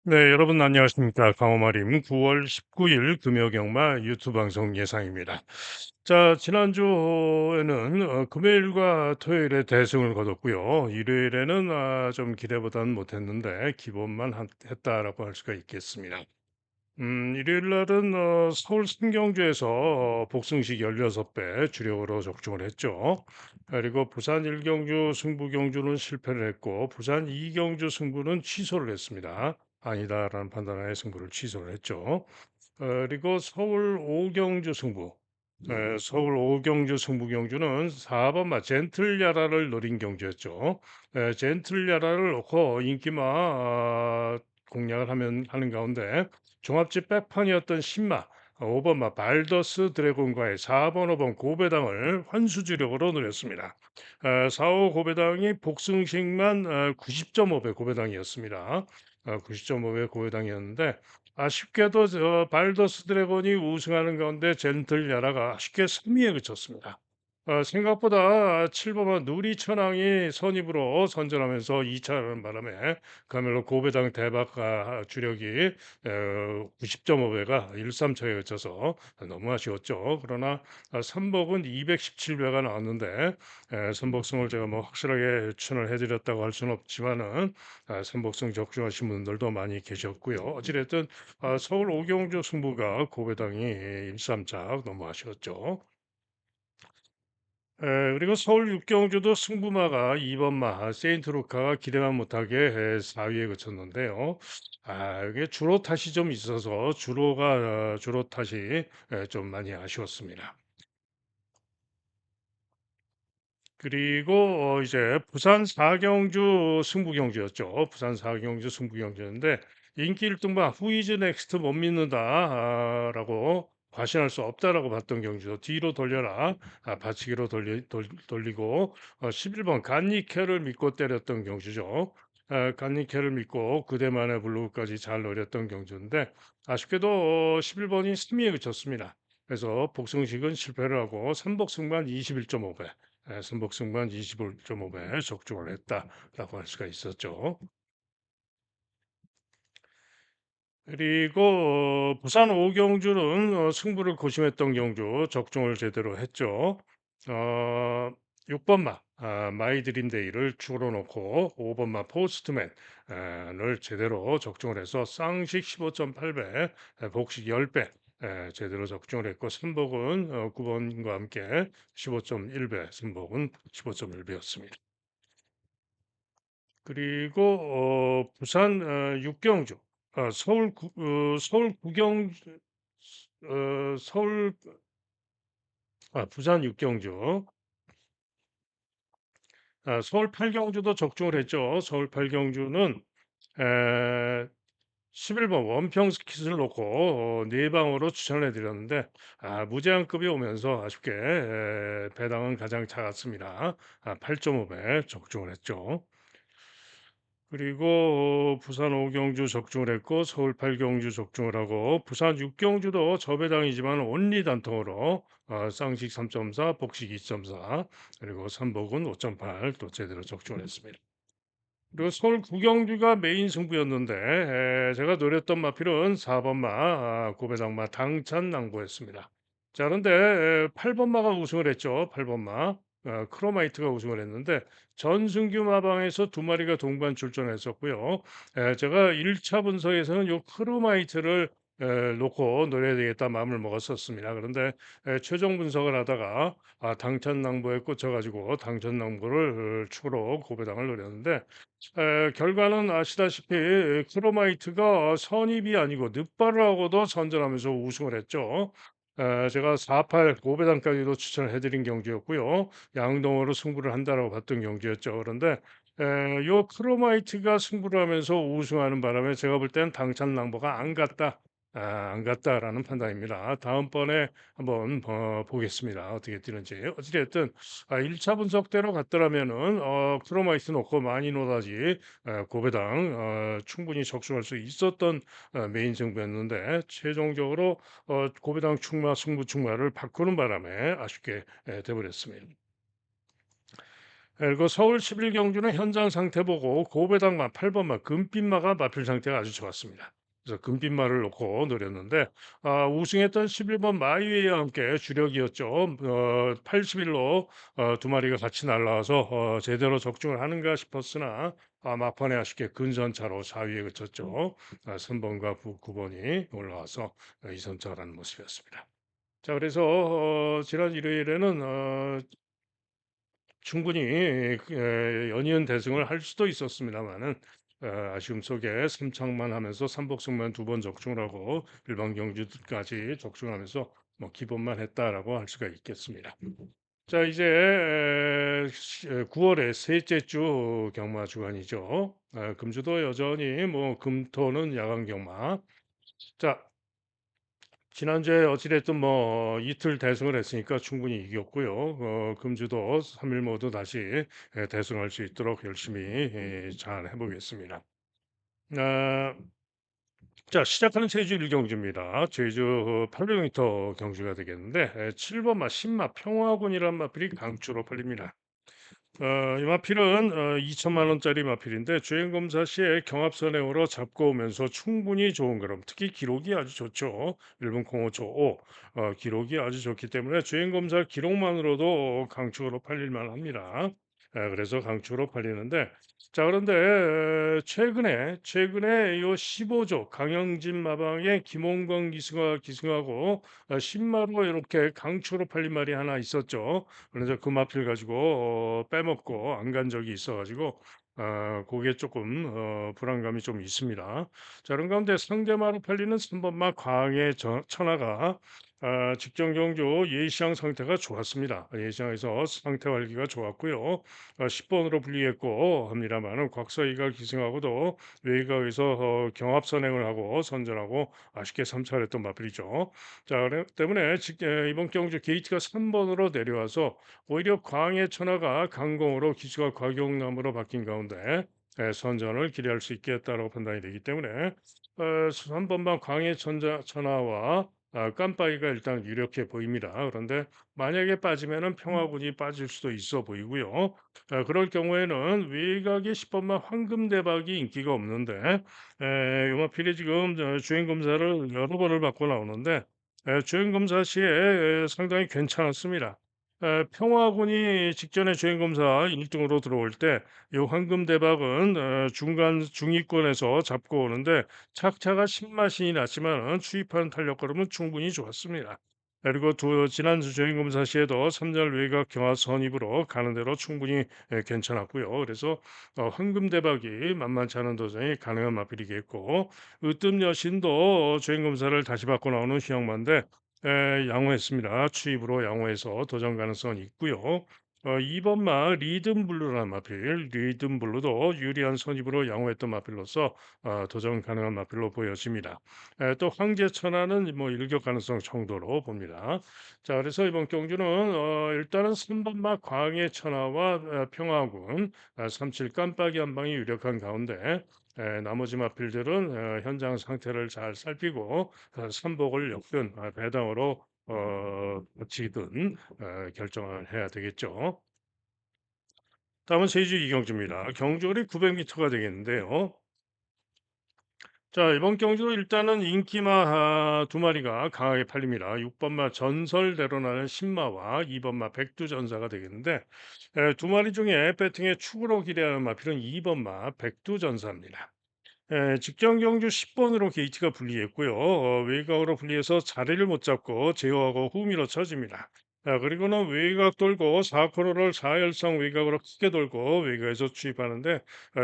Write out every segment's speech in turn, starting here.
네, 여러분 안녕하십니까. 강호마림 9월 19일 금요경마 유튜브 방송 예상입니다. 자, 지난주에는 금요일과 토요일에 대승을 거뒀고요. 일요일에는 좀 기대보다는 못했는데 기본만 했다라고 할 수가 있겠습니다. 일요일 날은 서울 승경주에서 복승식 16배 주력으로 적중을 했죠. 그리고 부산 1경주 승부 경주는 실패를 했고 부산 2경주 승부는 취소를 했습니다. 아니다라는 판단하에 승부를 취소를 했죠. 그리고 서울 5경주 승부. 서울 5경주 승부 경주는 4번 마 젠틀야라를 노린 경주였죠. 젠틀야라를 놓고 인기마 공략을 하는 가운데 종합집 백판이었던 신마 5번마 발더스 드래곤과의 4번, 5번 고배당을 환수주력으로 노렸습니다. 4호 고배당이 복승식만 90.5배 고배당이었습니다. 90.5배 고배당이었는데 아쉽게도 발더스 드래곤이 우승하는 가운데 젠틀 야라가 쉽게 승리에 그쳤습니다. 생각보다 7번은 누리천왕이 선입으로 선전하면서 2차하는 바람에 그야말로 고배당 대박 주력이 90.5배가 1-3차에 그쳐서 너무 아쉬웠죠. 그러나 선복은 217배가 나왔는데 선복승을 제가 뭐 확실하게 추천을 해드렸다고 할 수는 없지만은 선복승 적중하신 분들도 많이 계셨고요. 어찌됐든 서울 오경주 승부가 고배당이 1-3차 너무 아쉬웠죠. 그리고 서울 육경주도 승부마가 2번 마 세인트 루카가 기대만 못하게 4위에 그쳤는데요. 이게 주로 탓이 좀 있어서 주로 탓이 좀 많이 아쉬웠습니다. 그리고 이제 부산 사경주 승부경주였죠. 부산 사경주 승부경주였는데 인기 1등馬후이즈 넥스트 못 믿는다라고 과신할 수 없다라고 봤던 경주도 뒤로 돌려라 받치기로 돌리고 11번 간니케를 믿고 때렸던 경주죠. 간니케를 믿고 그대만의 블루까지 잘 노렸던 경주인데 아쉽게도 11번이 승리에 그쳤습니다. 그래서 복승식은 실패를 하고 3복승만 21.5배 승복승만 25.5배 적중을 했다라고 할 수가 있었죠. 그리고 부산 오경주는 승부를 고심했던 경주 적중을 제대로 했죠. 어, 6번마 마이드림데이를 추가로 놓고 5번마 포스트맨을 제대로 적중을 해서 쌍식 15.8배, 복식 10배 제대로 적중을 했고 선복은 9번과 함께 15.1배, 선복은 15.1배였습니다. 그리고 부산 육경주, 서울 구경주, 서울 부산 육경주, 서울 팔경주도 적중을 했죠. 서울 팔경주는 에, 11번 원평 스킷을 놓고 네 방으로 추천을 해드렸는데 무제한급이 오면서 아쉽게 배당은 가장 작았습니다. 8.5배 적중을 했죠. 그리고 부산 5경주 적중을 했고 서울 8경주 적중을 하고 부산 6경주도 저배당이지만 온리 단통으로 쌍식 3.4, 복식 2.4 그리고 삼복은 5.8 또 제대로 적중을 했습니다. 그리고 서울 9경주가 메인 승부였는데 제가 노렸던 마필은 4번마 고배당마 당찬 낭보였습니다. 자 그런데 8번마가 우승을 했죠. 8번마 크로마이트가 우승을 했는데 전승규 마방에서 두 마리가 동반 출전했었고요. 제가 1차 분석에서는 요 크로마이트를 놓고 노려야 되겠다 마음을 먹었었습니다. 그런데 최종 분석을 하다가 당천낭보에 꽂혀가지고 당천낭보를 추가로 고배당을 노렸는데 결과는 아시다시피 크로마이트가 선입이 아니고 늑발을 하고도 선전하면서 우승을 했죠. 제가 4-8 고배당까지도 추천을 해드린 경기였고요. 양동으로 승부를 한다라고 봤던 경기였죠. 그런데 요 크로마이트가 승부를 하면서 우승하는 바람에 제가 볼 때는 당찬 낭보가 안 갔다라는 판단입니다. 다음번에 한번 보겠습니다. 어떻게 뛰는지. 어찌됐든 1차 분석대로 갔더라면은 프로마이스 놓고 많이 노다지 고배당 충분히 적중할 수 있었던 메인 승부였는데 최종적으로 고배당 승부 충마를 바꾸는 바람에 아쉽게 돼버렸습니다. 그리고 서울 11 경주는 현장 상태 보고 고배당마 8 번마 금빛마가 마필 상태가 아주 좋았습니다. 그래서 금빛마를 놓고 노렸는데 우승했던 11번 마이웨이와 함께 주력이었죠. 81로 두 마리가 같이 날라와서 제대로 적중을 하는가 싶었으나 막판에 아쉽게 근선차로 4위에 그쳤죠. 3번과 9번이 올라와서 2선차라는 모습이었습니다. 자, 그래서 지난 일요일에는 충분히 연이은 대승을 할 수도 있었습니다마는 아쉬움 속에 3착만 하면서 삼복승만 2번 적중을 하고 일반 경주까지 적중하면서 뭐 기본만 했다라고 할 수가 있겠습니다. 자, 이제 9월의 셋째 주 경마 주간이죠. 금주도 여전히 뭐 금토는 야간 경마. 자, 지난주에 어찌 됐든 뭐 이틀 대승을 했으니까 충분히 이겼고요. 금주도 3일 모두 다시 대승할 수 있도록 열심히 잘 해 보겠습니다. 아 자, 시작하는 제주 1 경주입니다. 제주 800m 경주가 되겠는데 7 번마 신마 평화군이란 마필이 강추로 팔립니다. 이 마필은 2천만 원짜리 마필인데 주행 검사 시에 경합선행으로 잡고 오면서 충분히 좋은 그럼 특히 기록이 아주 좋죠. 1분 05초 5 기록이 아주 좋기 때문에 주행 검사 기록만으로도 강축으로 팔릴 만합니다. 그래서 강축으로 팔리는데 자, 그런데 최근에 요 15조 강영진 마방에 김홍건 기승하고 신마로 이렇게 강추로 팔린 말이 하나 있었죠. 그래서 그 마필 가지고 빼먹고 안 간 적이 있어 가지고 고게 조금 불안감이 좀 있습니다. 자, 그런 가운데 상대마로 팔리는 3 번마 광해 천하가 직전 경주 예시장 상태가 좋았습니다. 예시장에서 상태 관리가 좋았고요. 10 번으로 불리했고 합니다마는 곽서희가 기승하고도 외곽에서 경합 선행을 하고 선전하고 아쉽게 삼차했던 마필이죠. 자, 그래 때문에 이번 경주 게이트가 3 번으로 내려와서 오히려 광해 천하가 강공으로 기수가 곽용남으로 바뀐 가운데 선전을 기대할 수 있겠다라고 판단이 되기 때문에 3 번만 광해 천하와 깜빡이가 일단 유력해 보입니다. 그런데 만약에 빠지면은 평화군이 빠질 수도 있어 보이고요. 그럴 경우에는 외곽의 10 번만 황금대박이 인기가 없는데 요마필이 지금 주행 검사를 여러 번을 받고 나오는데 주행 검사 시에 상당히 괜찮았습니다. 평화군이 직전에 주행 검사 1 등으로 들어올 때 요 황금 대박은 중간 중위권에서 잡고 오는데 착차가 10마신이 났지만은 추입하는 탄력 걸음은 충분히 좋았습니다. 그리고 지난주 주행 검사 시에도 3절 외곽 경화 선입으로 가는 대로 충분히 괜찮았고요. 그래서 황금 대박이 만만치 않은 도전이 가능한 마필이겠고 으뜸 여신도 주행 검사를 다시 받고 나오는 희영만데 양호했습니다. 추입으로 양호해서 도전 가능성은 있고요. 2번마 리듬 블루라는 마필, 리듬 블루도 유리한 선입으로 양호했던 마필로서 도전 가능한 마필로 보여집니다. 또 황제 천하는 뭐 일격 가능성 정도로 봅니다. 자, 그래서 이번 경주는 일단은 3번마 광해 천하와 평화군, 37 깜빡이 한 방이 유력한 가운데 나머지 마필들은 현장 상태를 잘 살피고 삼복을 역든 배당으로 거치든 결정을 해야 되겠죠. 다음은 세주 이경주입니다. 경주거리 900m가 되겠는데요. 자, 이번 경주도 일단은 인기마 두 마리가 강하게 팔립니다. 6번마 전설대로 나는 신마와 2번마 백두전사가 되겠는데 두 마리 중에 배팅에 축으로 기대하는 마필은 2번마 백두전사입니다. 직전 경주 10 번으로 게이트가 불리했고요. 외곽으로 불리해서 자리를 못 잡고 제어하고 후미로 쳐집니다. 그리고는 외곽 돌고 4코너를 4열상 외곽으로 크게 돌고 외곽에서 추입하는데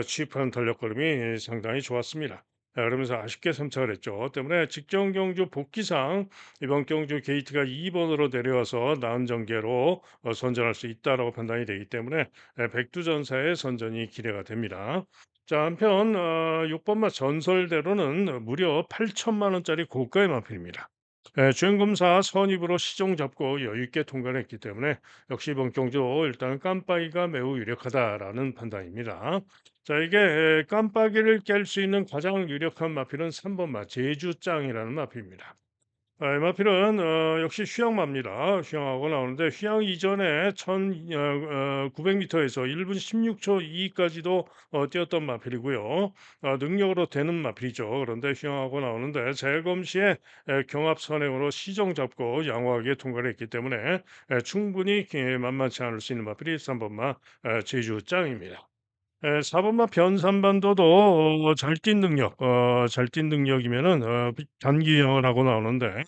추입하는 탄력 걸음이 상당히 좋았습니다. 그러면서 아쉽게 선착을 했죠. 때문에 직전 경주 복귀상 이번 경주 게이트가 2번으로 내려와서 나은 전개로 선전할 수 있다라고 판단이 되기 때문에 백두전사의 선전이 기대가 됩니다. 자, 한편 6 번마 전설대로는 무려 8천만 원짜리 고가의 마필입니다. 주행검사 선입으로 시종 잡고 여유 있게 통과를 했기 때문에 역시 이번 경주 일단 깜빡이가 매우 유력하다라는 판단입니다. 자, 이게 깜빡이를 깰 수 있는 가장 유력한 마필은 3 번마 제주짱이라는 마필입니다. 마필은 역시 휴양마입니다. 휴양하고 나오는데 휴양 이전에 1,900 미터에서 1분 16초 2까지도 뛰었던 마필이고요. 능력으로 되는 마필이죠. 그런데 휴양하고 나오는데 재검 시에 경합 선행으로 시정 잡고 양호하게 통과를 했기 때문에 충분히 만만치 않을 수 있는 마필이 3 번마 제주 짱입니다. 4 번마 변산반도도 잘 뛴 능력 잘 뛴 능력이면은 단기 영어라고 나오는데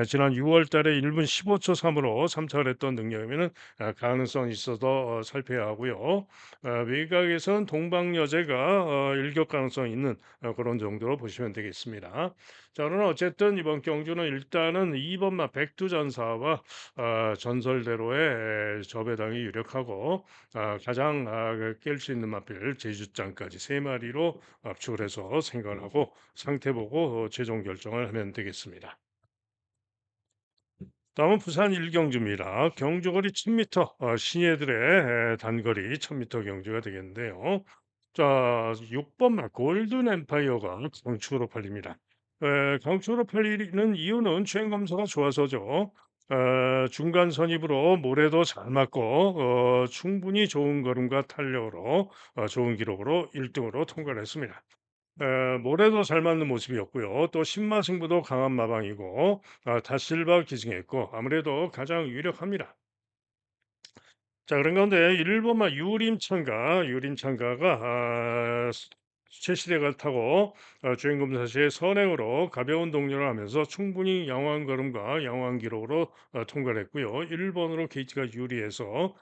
지난 6월 달에 1분 15초 3 으로 참착을 했던 능력이면은 가능성이 있어서 살펴야 하고요. 외곽에선 동방여제가 일격 가능성이 있는 그런 정도로 보시면 되겠습니다. 자, 그러나 어쨌든 이번 경주는 일단은 2 번마 백두전사와 전설대로의 저배당이 유력하고 가장 깰 수 있는 마필 제주장까지 3 마리로 압축을 해서 생각을 하고 상태 보고 최종 결정을 하면 되겠습니다. 다음은 부산 일경주입니다. 경주거리 1000m 신예들의 단거리 1000m 경주가 되겠는데요. 자, 6번 말 골든 엠파이어가 강추로 팔립니다. 강추로 팔리는 이유는 주행 검사가 좋아서죠. 중간 선입으로 모래도 잘 맞고 충분히 좋은 걸음과 탄력으로 좋은 기록으로 1 등으로 통과를 했습니다. 모래도 잘 맞는 모습이었고요. 또 신마승부도 강한 마방이고 다실바 기승했고 아무래도 가장 유력합니다. 자, 그런 가운데 일본만 유림창가가 최시대가 타고 주행검사 시에 선행으로 가벼운 동료를 하면서 충분히 양호한 걸음과 양호한 기록으로 통과를 했고요. 일본으로 게이트가 유리해서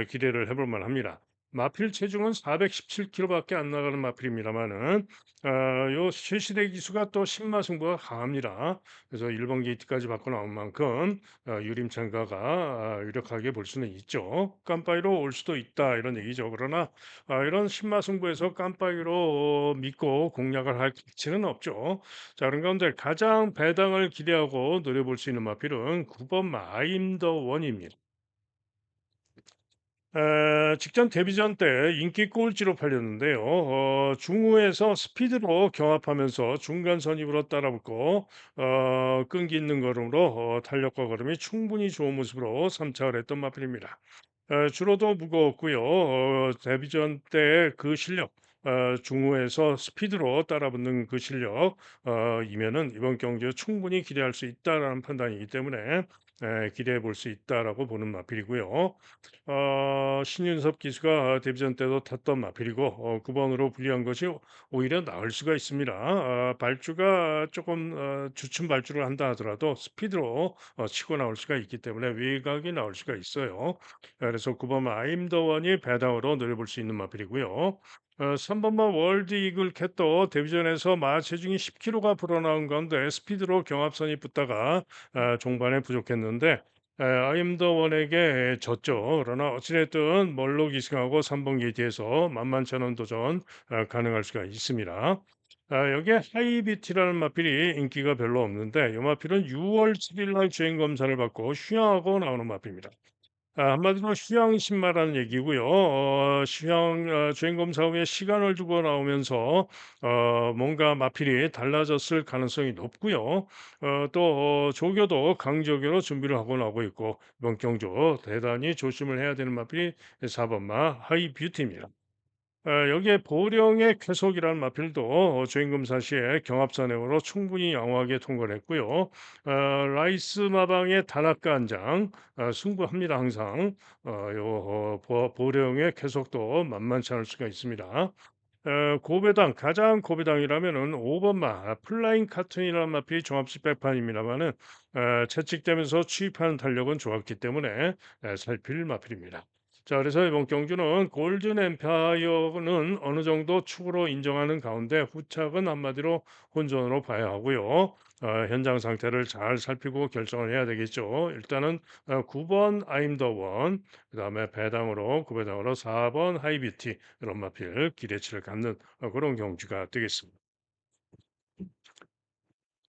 기대를 해볼 만합니다. 마필 체중은 417kg밖에 안 나가는 마필입니다만은 요 최시대 기수가 또 신마승부가 강합니다. 그래서 일본 게이트까지 받고 나온 만큼 유림창가가 유력하게 볼 수는 있죠. 깜빠이로 올 수도 있다 이런 얘기죠. 그러나 이런 신마승부에서 깜빠이로 믿고 공략을 할 가치는 없죠. 자, 그런 가운데 가장 배당을 기대하고 노려볼 수 있는 마필은 9번 마임 더 원입니다. 직전 데뷔전 때 인기 꼴찌로 팔렸는데요. 중후에서 스피드로 경합하면서 중간 선입으로 따라붙고 끈기 있는 걸음으로 탄력과 걸음이 충분히 좋은 모습으로 삼착을 했던 마필입니다. 주로도 무거웠고요. 데뷔전 때 그 실력 중후에서 스피드로 따라붙는 그 실력 이면은 이번 경기에 충분히 기대할 수 있다라는 판단이기 때문에 기대해 볼 수 있다라고 보는 마필이고요. 신윤섭 기수가 데뷔전 때도 탔던 마필이고 9 번으로 불리한 것이 오히려 나을 수가 있습니다. 발주가 조금 주춤 발주를 한다 하더라도 스피드로 치고 나올 수가 있기 때문에 외곽이 나올 수가 있어요. 그래서 9 번 아임 더 원이 배당으로 노려볼 수 있는 마필이고요. 3 번만 월드 이글 캣도 데뷔전에서 마 체중이 10kg가 불어나온 가운데 스피드로 경합선이 붙다가 종반에 부족했는데 아임 더 원에게 졌죠. 그러나 어찌 됐든 멀로 기승하고 3번 게이트에서 만만치 않은 도전 가능할 수가 있습니다. 여기에 하이비티라는 마필이 인기가 별로 없는데 이 마필은 6월 7일 날 주행 검사를 받고 휴양하고 나오는 마필입니다. 한마디로 휴양 신마라는 얘기고요. 휴양 주행 검사 후에 시간을 두고 나오면서 뭔가 마필이 달라졌을 가능성이 높고요. 또 조교도 강조교로 준비를 하고 나오고 있고 이번 경주 대단히 조심을 해야 되는 마필이 4 번마 하이뷰티입니다. 여기에 보령의 쾌속이라는 마필도 주행검사 시에 경합선행으로 충분히 양호하게 통과를 했고요. 라이스 마방의 단학과 한장 승부합니다 항상. 보령의 쾌속도 만만치 않을 수가 있습니다. 고배당 가장 고배당이라면은 5 번마 플라잉 카툰이라는 마필이 종합식 백판입니다마는 채찍대면서 추입하는 탄력은 좋았기 때문에 살필 마필입니다. 자, 그래서 이번 경주는 골든 엠파이어는 어느 정도 축으로 인정하는 가운데 후착은 한마디로 혼전으로 봐야 하고요. 현장 상태를 잘 살피고 결정을 해야 되겠죠. 일단은 9번 아임 더 원, 그다음에 배당으로 9배당으로 4번 하이비티 이런 마필 기대치를 갖는 그런 경주가 되겠습니다.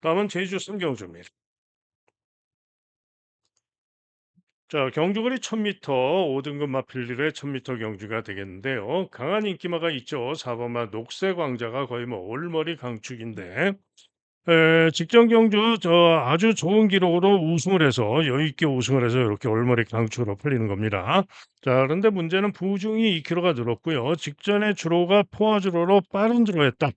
다음은 제주 승경주입니다. 자, 경주거리 1000m 5등급 마필들의 1000m 경주가 되겠는데요. 강한 인기마가 있죠. 4번마 녹색 왕자가 거의 뭐 올머리 강축인데 직전 경주 아주 좋은 기록으로 우승을 해서 여유 있게 우승을 해서 이렇게 올머리 강추로 풀리는 겁니다. 자, 그런데 문제는 부중이 2 킬로가 늘었고요. 직전에 주로가 포화 주로로 빠른 주로였다.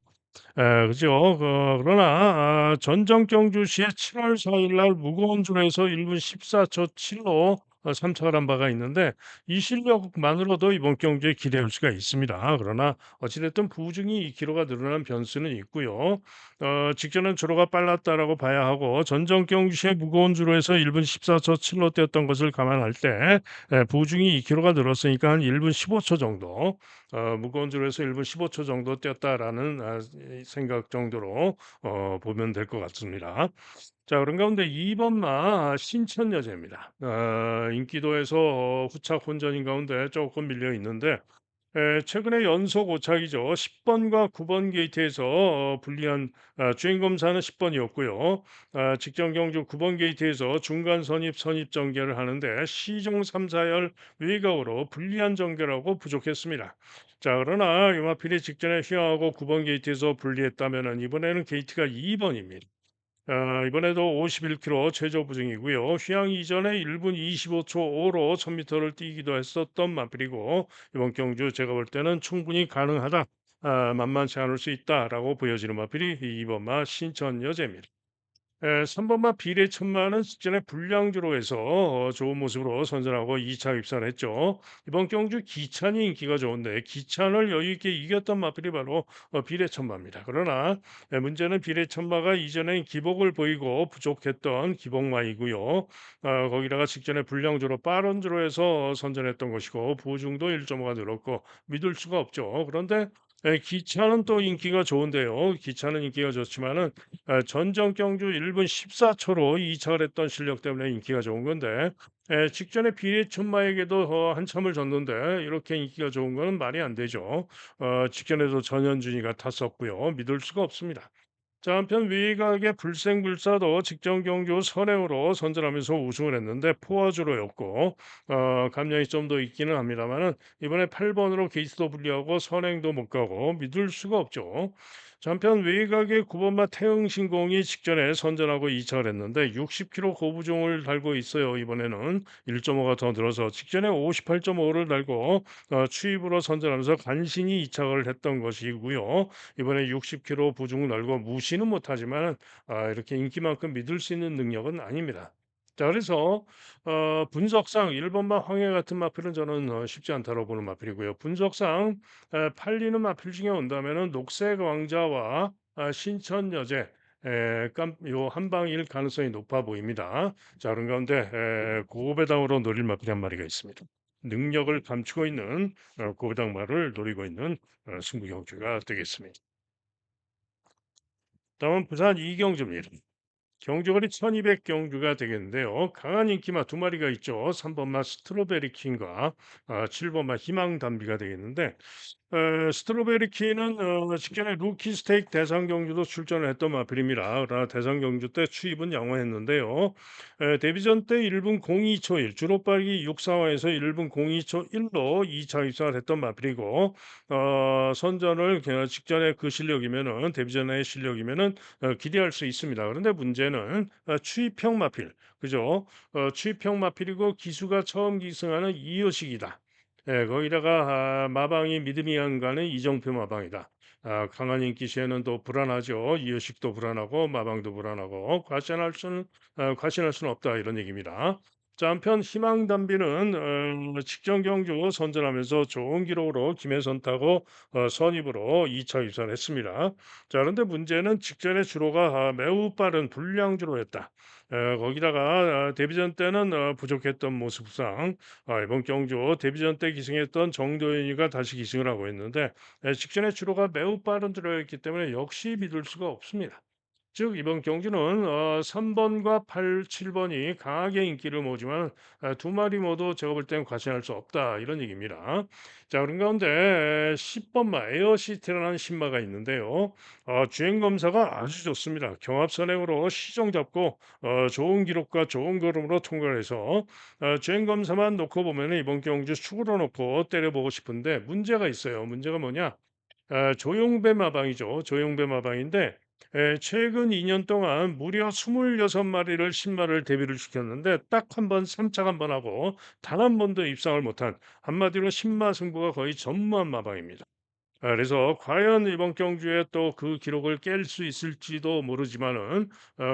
그죠. 그러나 전정 경주시에 7월 4일날 무거운 줄에서 1분 14초 7로 참석을 한 바가 있는데 이 실력만으로도 이번 경주에 기대할 수가 있습니다. 그러나 어찌 됐든 부중이 2 킬로가 늘어난 변수는 있고요. 직전엔 주로가 빨랐다라고 봐야 하고 전정 경주시에 무거운 주로에서 1분 14초 7로 뛰었던 것을 감안할 때 부중이 2 킬로가 늘었으니까 한 1분 15초 정도 무거운 줄에서 1분 15초 정도 뛰었다라는 이 생각 정도로 보면 될 것 같습니다. 자, 그런 가운데 2 번마 신천 여제입니다. 인기도에서 후착 혼전인 가운데 조금 밀려 있는데 최근에 연속 오착이죠. 10 번과 9번 게이트에서 불리한 주행 검사는 10 번이었고요. 직전 경주 9번 게이트에서 중간 선입 전개를 하는데 시종 3, 4열 외곽으로 불리한 전개라고 부족했습니다. 자, 그러나 요마필이 직전에 휘하하고 9번 게이트에서 분리했다면은 이번에는 게이트가 2 번입니다. 이번에도 51km 최저 부정이고요. 휴양 이전에 1분 25초 5로 1000m를 뛰기도 했었던 마필이고 이번 경주 제가 볼 때는 충분히 가능하다. 만만치 않을 수 있다라고 보여지는 마필이 이번 마 신천 여제입니다. 3 번마 비례천마는 직전에 불량주로 해서 좋은 모습으로 선전하고 2차 입선했죠. 이번 경주 기찬이 인기가 좋은데 기찬을 여유 있게 이겼던 마필이 바로 비례천마입니다. 그러나 문제는 비례천마가 이전엔 기복을 보이고 부족했던 기복마이고요. 거기다가 직전에 불량주로 빠른 주로 해서 선전했던 것이고 부중도 1.5가 늘었고 믿을 수가 없죠. 그런데 기차는 또 인기가 좋은데요. 기차는 인기가 좋지만은 전정 경주 1분 14 초로 2착을 했던 실력 때문에 인기가 좋은 건데 직전에 비례천마에게도 한참을 졌는데 이렇게 인기가 좋은 거는 말이 안 되죠. 직전에도 전현준이가 탔었고요. 믿을 수가 없습니다. 자, 한편 외곽의 불생불사도 직전 경주 선행으로 선전하면서 우승을 했는데 포화주로였고 감량이 좀 더 있기는 합니다만은 이번에 8 번으로 게이트도 불리하고 선행도 못 가고 믿을 수가 없죠. 자, 한편 외곽의 9 번마 태흥신공이 직전에 선전하고 2착을 했는데 60km 고부종을 달고 있어요. 이번에는 1.5가 더 늘어서 직전에 58.5를 달고 추입으로 선전하면서 간신히 2착을 했던 것이고요. 이번에 60km 부중 날고 무시는 못하지만 이렇게 인기만큼 믿을 수 있는 능력은 아닙니다. 자, 그래서 분석상 1 번마 황해 같은 마필은 저는 쉽지 않다고 보는 마필이고요. 분석상 팔리는 마필 중에 온다면은 녹색 왕자와 신천 여제 요 한방일 가능성이 높아 보입니다. 자, 그런 가운데 고배당으로 노릴 마필이 한 마리가 있습니다. 능력을 감추고 있는 고배당마를 노리고 있는 승부 경주가 되겠습니다. 다음은 부산 이경주입니다. 경주거리 1200 경주가 되겠는데요. 강한 인기마 두 마리가 있죠. 3번마 스트로베리 킹과 7번마 희망 담비가 되겠는데 스트로베리 키는 직전에 루키 스테이크 대상 경주도 출전을 했던 마필입니다. 그러나 대상 경주 때 추입은 양호했는데요. 데뷔전 때 1분 02초 1, 주로 빠르기 6상황에서 1분 02초 1로 2차 입상을 했던 마필이고 선전을 직전에 그 실력이면은 데뷔전의 실력이면은 기대할 수 있습니다. 그런데 문제는 추입형 마필, 그죠? 추입형 마필이고 기수가 처음 기승하는 이효식이다. 거기다가 마방이 믿음이 안 가는 이정표 마방이다. 강한 인기 시에는 또 불안하죠. 이유식도 불안하고 마방도 불안하고 과신할 수는 없다 이런 얘기입니다. 자, 한편 희망 담비는 직전 경주 선전하면서 좋은 기록으로 김혜선 타고 선입으로 2차 입선을 했습니다. 자, 그런데 문제는 직전에 주로가 매우 빠른 불량주로였다. 거기다가 데뷔전 때는 부족했던 모습상 이번 경주 데뷔전 때 기승했던 정도현이가 다시 기승을 하고 있는데 직전에 주로가 매우 빠른 주로였기 때문에 역시 믿을 수가 없습니다. 즉 이번 경주는 3 번과 8, 7 번이 강하게 인기를 모으지만 두 마리 모두 제가 볼 때는 과신할 수 없다 이런 얘기입니다. 자, 그런 가운데 10 번마 에어시티라는 신마가 있는데요. 주행 검사가 아주 좋습니다. 경합 선행으로 시정 잡고 좋은 기록과 좋은 걸음으로 통과를 해서 주행 검사만 놓고 보면은 이번 경주 축으로 놓고 때려보고 싶은데 문제가 있어요. 문제가 뭐냐? 조용배 마방이죠. 조용배 마방인데 최근 2년 동안 무려 26마리를 신마를 데뷔를 시켰는데 딱 한 번 삼착 한 번 하고 단 한 번도 입상을 못한, 한마디로 신마 승부가 거의 전무한 마방입니다. 그래서 과연 이번 경주에 또 그 기록을 깰 수 있을지도 모르지만은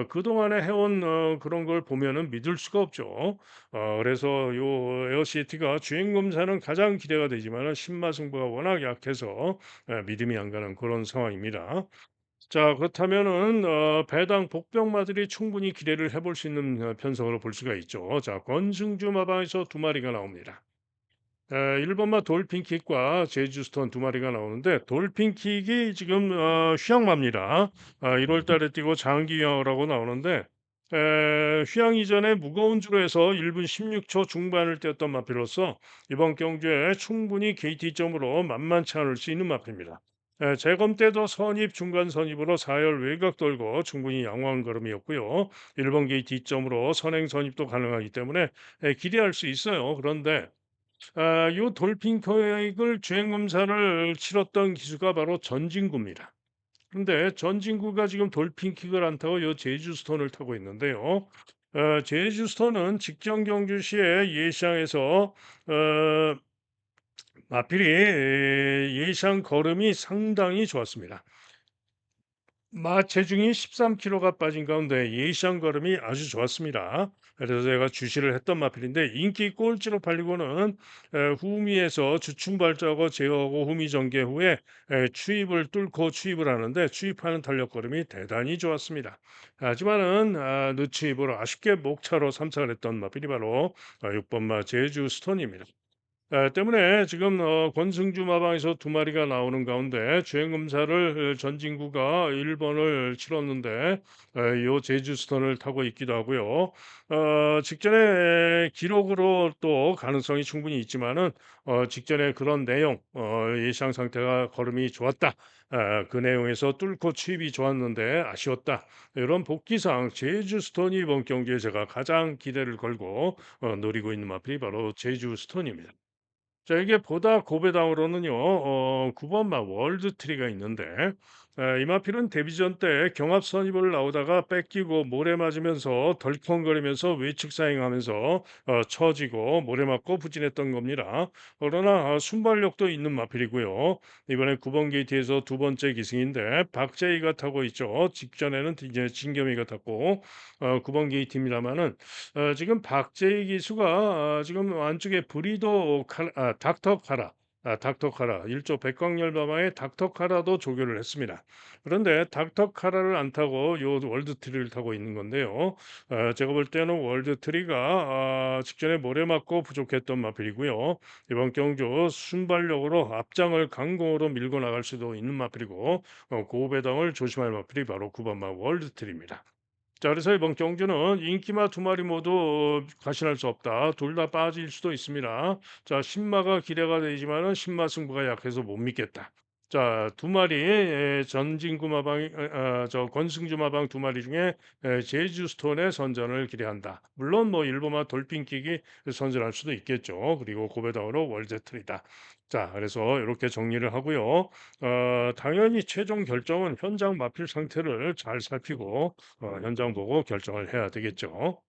그동안에 해온 그런 걸 보면은 믿을 수가 없죠. 그래서 요 에어시티가 주행 검사는 가장 기대가 되지만은 신마 승부가 워낙 약해서 믿음이 안 가는 그런 상황입니다. 자, 그렇다면은 배당 복병마들이 충분히 기대를 해볼 수 있는 편성으로 볼 수가 있죠. 자, 권승주 마방에서 두 마리가 나옵니다. 1번마 돌핀킥과 제주스톤 두 마리가 나오는데, 돌핀킥이 지금 휴양마입니다. 1월 달에 뛰고 장기 휴양을 하고 나오는데, 휴양 이전에 무거운 주로 해서 1분 16초 중반을 뛰었던 마필로서 이번 경주에 충분히 KT점으로 만만치 않을 수 있는 마필입니다. 재검 때도 선입 중간 선입으로 4열 외곽 돌고 충분히 양호한 걸음이었고요. 1번 KT점으로 선행 선입도 가능하기 때문에 기대할 수 있어요. 그런데 요 돌핀 계획을 주행 검사를 치렀던 기수가 바로 전진구입니다. 그런데 전진구가 지금 돌핀킥을 안 타고 요 제주스톤을 타고 있는데요. 제주스톤은 직전 경주 시에 예시장에서 마필이 예시장 걸음이 상당히 좋았습니다. 체중이 13kg가 빠진 가운데 예시장 걸음이 아주 좋았습니다. 그래서 제가 주시를 했던 마필인데 인기 꼴찌로 팔리고는 후미에서 주춤 발자고 제어하고 후미 전개 후에 추입을 뚫고 추입을 하는데 추입하는 탄력 걸음이 대단히 좋았습니다. 하지만은 늦추입으로 아쉽게 목차로 삼착을 했던 마필이 바로 6번마 제주 스톤입니다. 때문에 지금 권승주 마방에서 두 마리가 나오는 가운데 주행 검사를 전진구가 1 번을 치렀는데 요 제주스톤을 타고 있기도 하고요. 직전에 기록으로 또 가능성이 충분히 있지만은 직전에 그런 내용, 예상 상태가 걸음이 좋았다. 그 내용에서 뚫고 취입이 좋았는데 아쉬웠다. 이런 복귀상 제주스톤이 이번 경기에 제가 가장 기대를 걸고 노리고 있는 마필이 바로 제주스톤입니다. 자, 이게 보다 고배당으로는요. 9 번마 월드트리가 있는데 이마필은 데뷔전 때 경합 선입을 나오다가 뺏기고 모래 맞으면서 덜컹거리면서 외측 사행하면서 처지고 모래 맞고 부진했던 겁니다. 그러나 순발력도 있는 마필이고요. 이번에 9번 게이트에서 두 번째 기승인데 박재희가 타고 있죠. 직전에는 이제 진겸이가 탔고 9번 게이트입니다마는 지금 박재희 기수가 지금 안쪽에 브리도 닥터 카라, 닥터 카라, 일조 백광열마마의 닥터 카라도 조교를 했습니다. 그런데 닥터 카라를 안 타고 요 월드 트리를 타고 있는 건데요. 제가 볼 때는 월드 트리가 직전에 모래 맞고 부족했던 마필이고요. 이번 경주 순발력으로 앞장을 강공으로 밀고 나갈 수도 있는 마필이고 고배당을 조심할 마필이 바로 9번마 월드 트리입니다. 자, 그래서 이번 경주는 인기마 두 마리 모두 과신할 수 없다. 둘 다 빠질 수도 있습니다. 자, 신마가 기대가 되지만은 신마 승부가 약해서 못 믿겠다. 자, 두 마리 전진구 마방 저 권승주 마방 두 마리 중에 제주스톤의 선전을 기대한다. 물론 뭐 일본마 돌핀킥이 선전할 수도 있겠죠. 그리고 고배당으로 월제트리다. 자, 그래서 이렇게 정리를 하고요. 당연히 최종 결정은 현장 마필 상태를 잘 살피고 현장 보고 결정을 해야 되겠죠.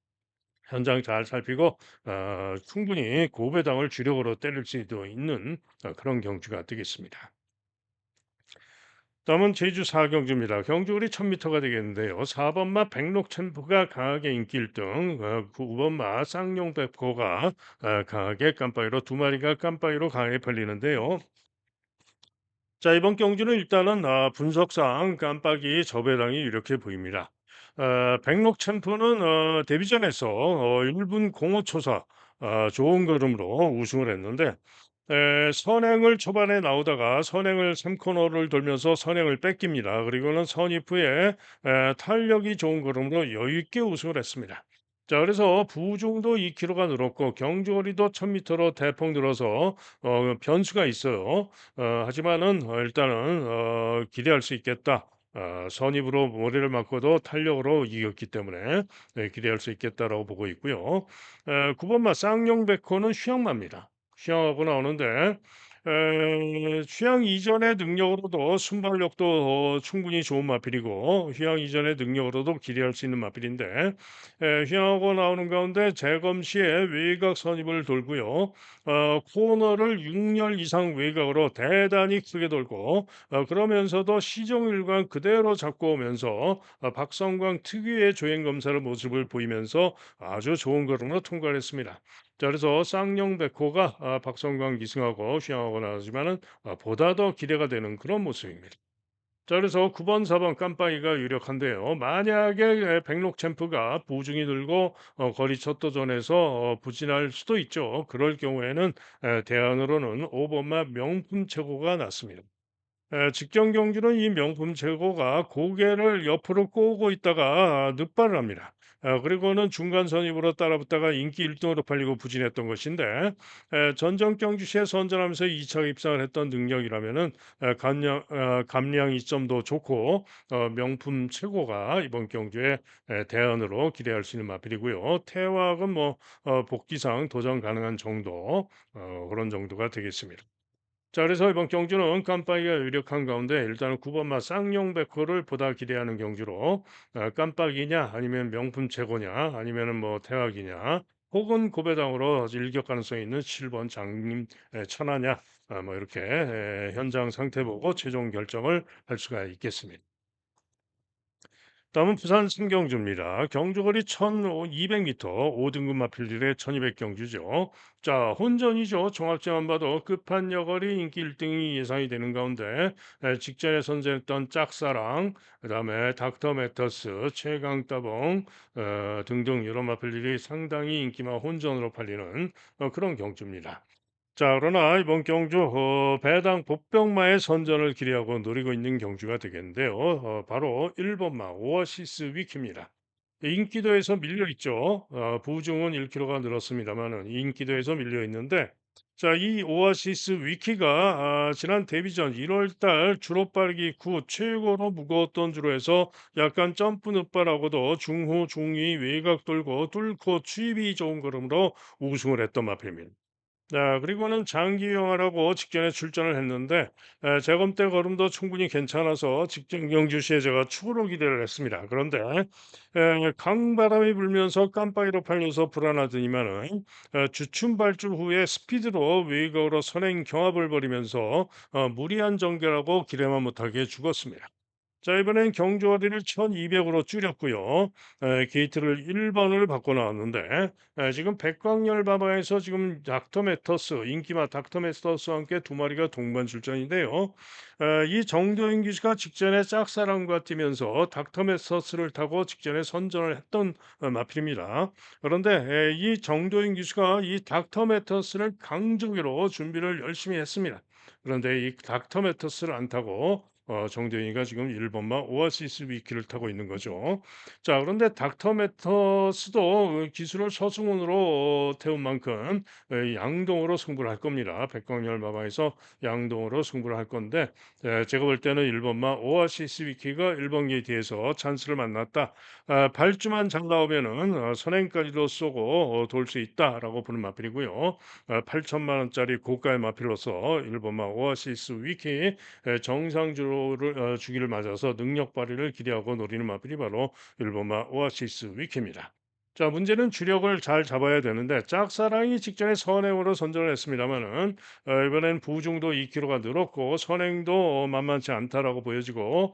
현장 잘 살피고 충분히 고배당을 주력으로 때릴 수도 있는 그런 경주가 되겠습니다. 다음은 제주 4경주입니다. 경주거리 1000m가 되겠는데요. 4번마 백록챔프가 강하게 인기 1등, 9번마 쌍용백호가 강하게 깜빡이로 두 마리가 깜빡이로 강하게 팔리는데요. 자, 이번 경주는 일단은 분석상 깜빡이 저배당이 이렇게 보입니다. 백록 챔프는 데뷔전에서 1분 05초사 좋은 걸음으로 우승을 했는데 선행을 초반에 나오다가 선행을 3코너를 돌면서 선행을 뺏깁니다. 그리고는 선입 후에 탄력이 좋은 걸음으로 여유 있게 우승을 했습니다. 자, 그래서 부중도 2km가 늘었고 경주거리도 1000m로 대폭 늘어서 변수가 있어요. 하지만은 일단은 기대할 수 있겠다. 선입으로 모래를 맞고도 탄력으로 이겼기 때문에 기대할 수 있겠다라고 보고 있고요. 9번마 쌍용백호는 휴양마입니다. 휴양하고 나오는데 휴양 이전의 능력으로도 순발력도 충분히 좋은 마필이고 휴양 이전의 능력으로도 기대할 수 있는 마필인데 휴양하고 나오는 가운데 재검 시에 외곽 선입을 돌고요. 코너를 6열 이상 외곽으로 대단히 크게 돌고 그러면서도 시종일관 그대로 잡고 오면서 박성광 특유의 조행 검사의 모습을 보이면서 아주 좋은 걸음으로 통과를 했습니다. 자 그래서 쌍용백호가 박성광 기승하고 휘황하고 나오지만은 보다 더 기대가 되는 그런 모습입니다. 자 그래서 9번 4번 깜빡이가 유력한데요. 만약에 백록 챔프가 보중이 들고 거리 첫 도전에서 부진할 수도 있죠. 그럴 경우에는 대안으로는 5 번마 명품 최고가 낫습니다. 직전 경주는 이 명품 제고가 고개를 옆으로 꼬고 있다가 늑발을 합니다. 그리고는 중간 선입으로 따라붙다가 인기 1등으로 팔리고 부진했던 것인데 전정 경주 시에 선전하면서 2차 입상을 했던 능력이라면은 감량 이점도 좋고 명품 최고가 이번 경주에 대안으로 기대할 수 있는 마필이고요. 태왁은 뭐 복귀상 도전 가능한 정도 그런 정도가 되겠습니다. 자 그래서 이번 경주는 깜빡이가 유력한 가운데 일단은 9 번마 쌍용백호를 보다 기대하는 경주로 깜빡이냐 아니면 명품 최고냐 아니면은 뭐 태학이냐 혹은 고배당으로 일격 가능성이 있는 7번 장님 천하냐 뭐 이렇게 현장 상태 보고 최종 결정을 할 수가 있겠습니다. 다음은 부산 승경주입니다. 경주거리 1,200m 5등급 마필들의 1,200 경주죠. 자, 혼전이죠. 종합제만 봐도 끝판여거리 인기 1등이 예상이 되는 가운데 직전에 선전했던 짝사랑, 그다음에 닥터 매터스, 최강따봉 등등 여러 마필들이 상당히 인기만 혼전으로 팔리는 그런 경주입니다. 자, 그러나 이번 경주 배당 복병마의 선전을 기대하고 노리고 있는 경주가 되겠는데요. 바로 1번마 오아시스 위키입니다. 인기도에서 밀려 있죠. 부중은 1kg가 늘었습니다만은 인기도에서 밀려 있는데 자, 이 오아시스 위키가 지난 데뷔전 1월 달 주로 빠르기 9 최고로 무거웠던 주로에서 약간 점프 늑발하고도 중후 중위 외곽 돌고 뚫고 추입이 좋은 걸음으로 우승을 했던 마필입니다. 그리고는 장기 유영하라고 직전에 출전을 했는데 재검 때 걸음도 충분히 괜찮아서 직전 경주 시에 제가 추후로 기대를 했습니다. 그런데 강바람이 불면서 깜빡이로 팔려서 불안하더니만은 주춤 발주 후에 스피드로 외곽으로 선행 경합을 벌이면서 무리한 전개라고 기대만 못하게 죽었습니다. 자 이번엔 경주거리를 1,200으로 줄였고요. 게이트를 1 번을 바꿔 나왔는데 지금 백광열 마마에서 지금 닥터 매터스 인기마 닥터 매터스와 함께 두 마리가 동반 출전인데요. 이 정도인 기수가 직전에 짝사랑과 뛰면서 닥터 매터스를 타고 직전에 선전을 했던 마필입니다. 그런데 이 정도인 기수가 이 닥터 매터스를 강조기로 준비를 열심히 했습니다. 그런데 이 닥터 매터스를 안 타고 정대인이가 지금 1 번마 오아시스 위키를 타고 있는 거죠. 자 그런데 닥터 매터스도 기술을 서승훈으로 태운 만큼 양동으로 승부를 할 겁니다. 백광열 마방에서 양동으로 승부를 할 건데 제가 볼 때는 1 번마 오아시스 위키가 1번 게이트에서 찬스를 만났다. 발주만 잘 나오면은 선행까지도 쏘고 돌 수 있다라고 보는 마필이고요. 8천만 원짜리 고가의 마필로서 1 번마 오아시스 위키 정상주를 주기를 맞아서 능력 발휘를 기대하고 노리는 마필이 바로 일본마 오아시스 위키입니다. 자, 문제는 주력을 잘 잡아야 되는데 짝사랑이 직전에 선행으로 선전을 했습니다만은 이번엔 부중도 2kg가 늘었고 선행도 만만치 않다라고 보여지고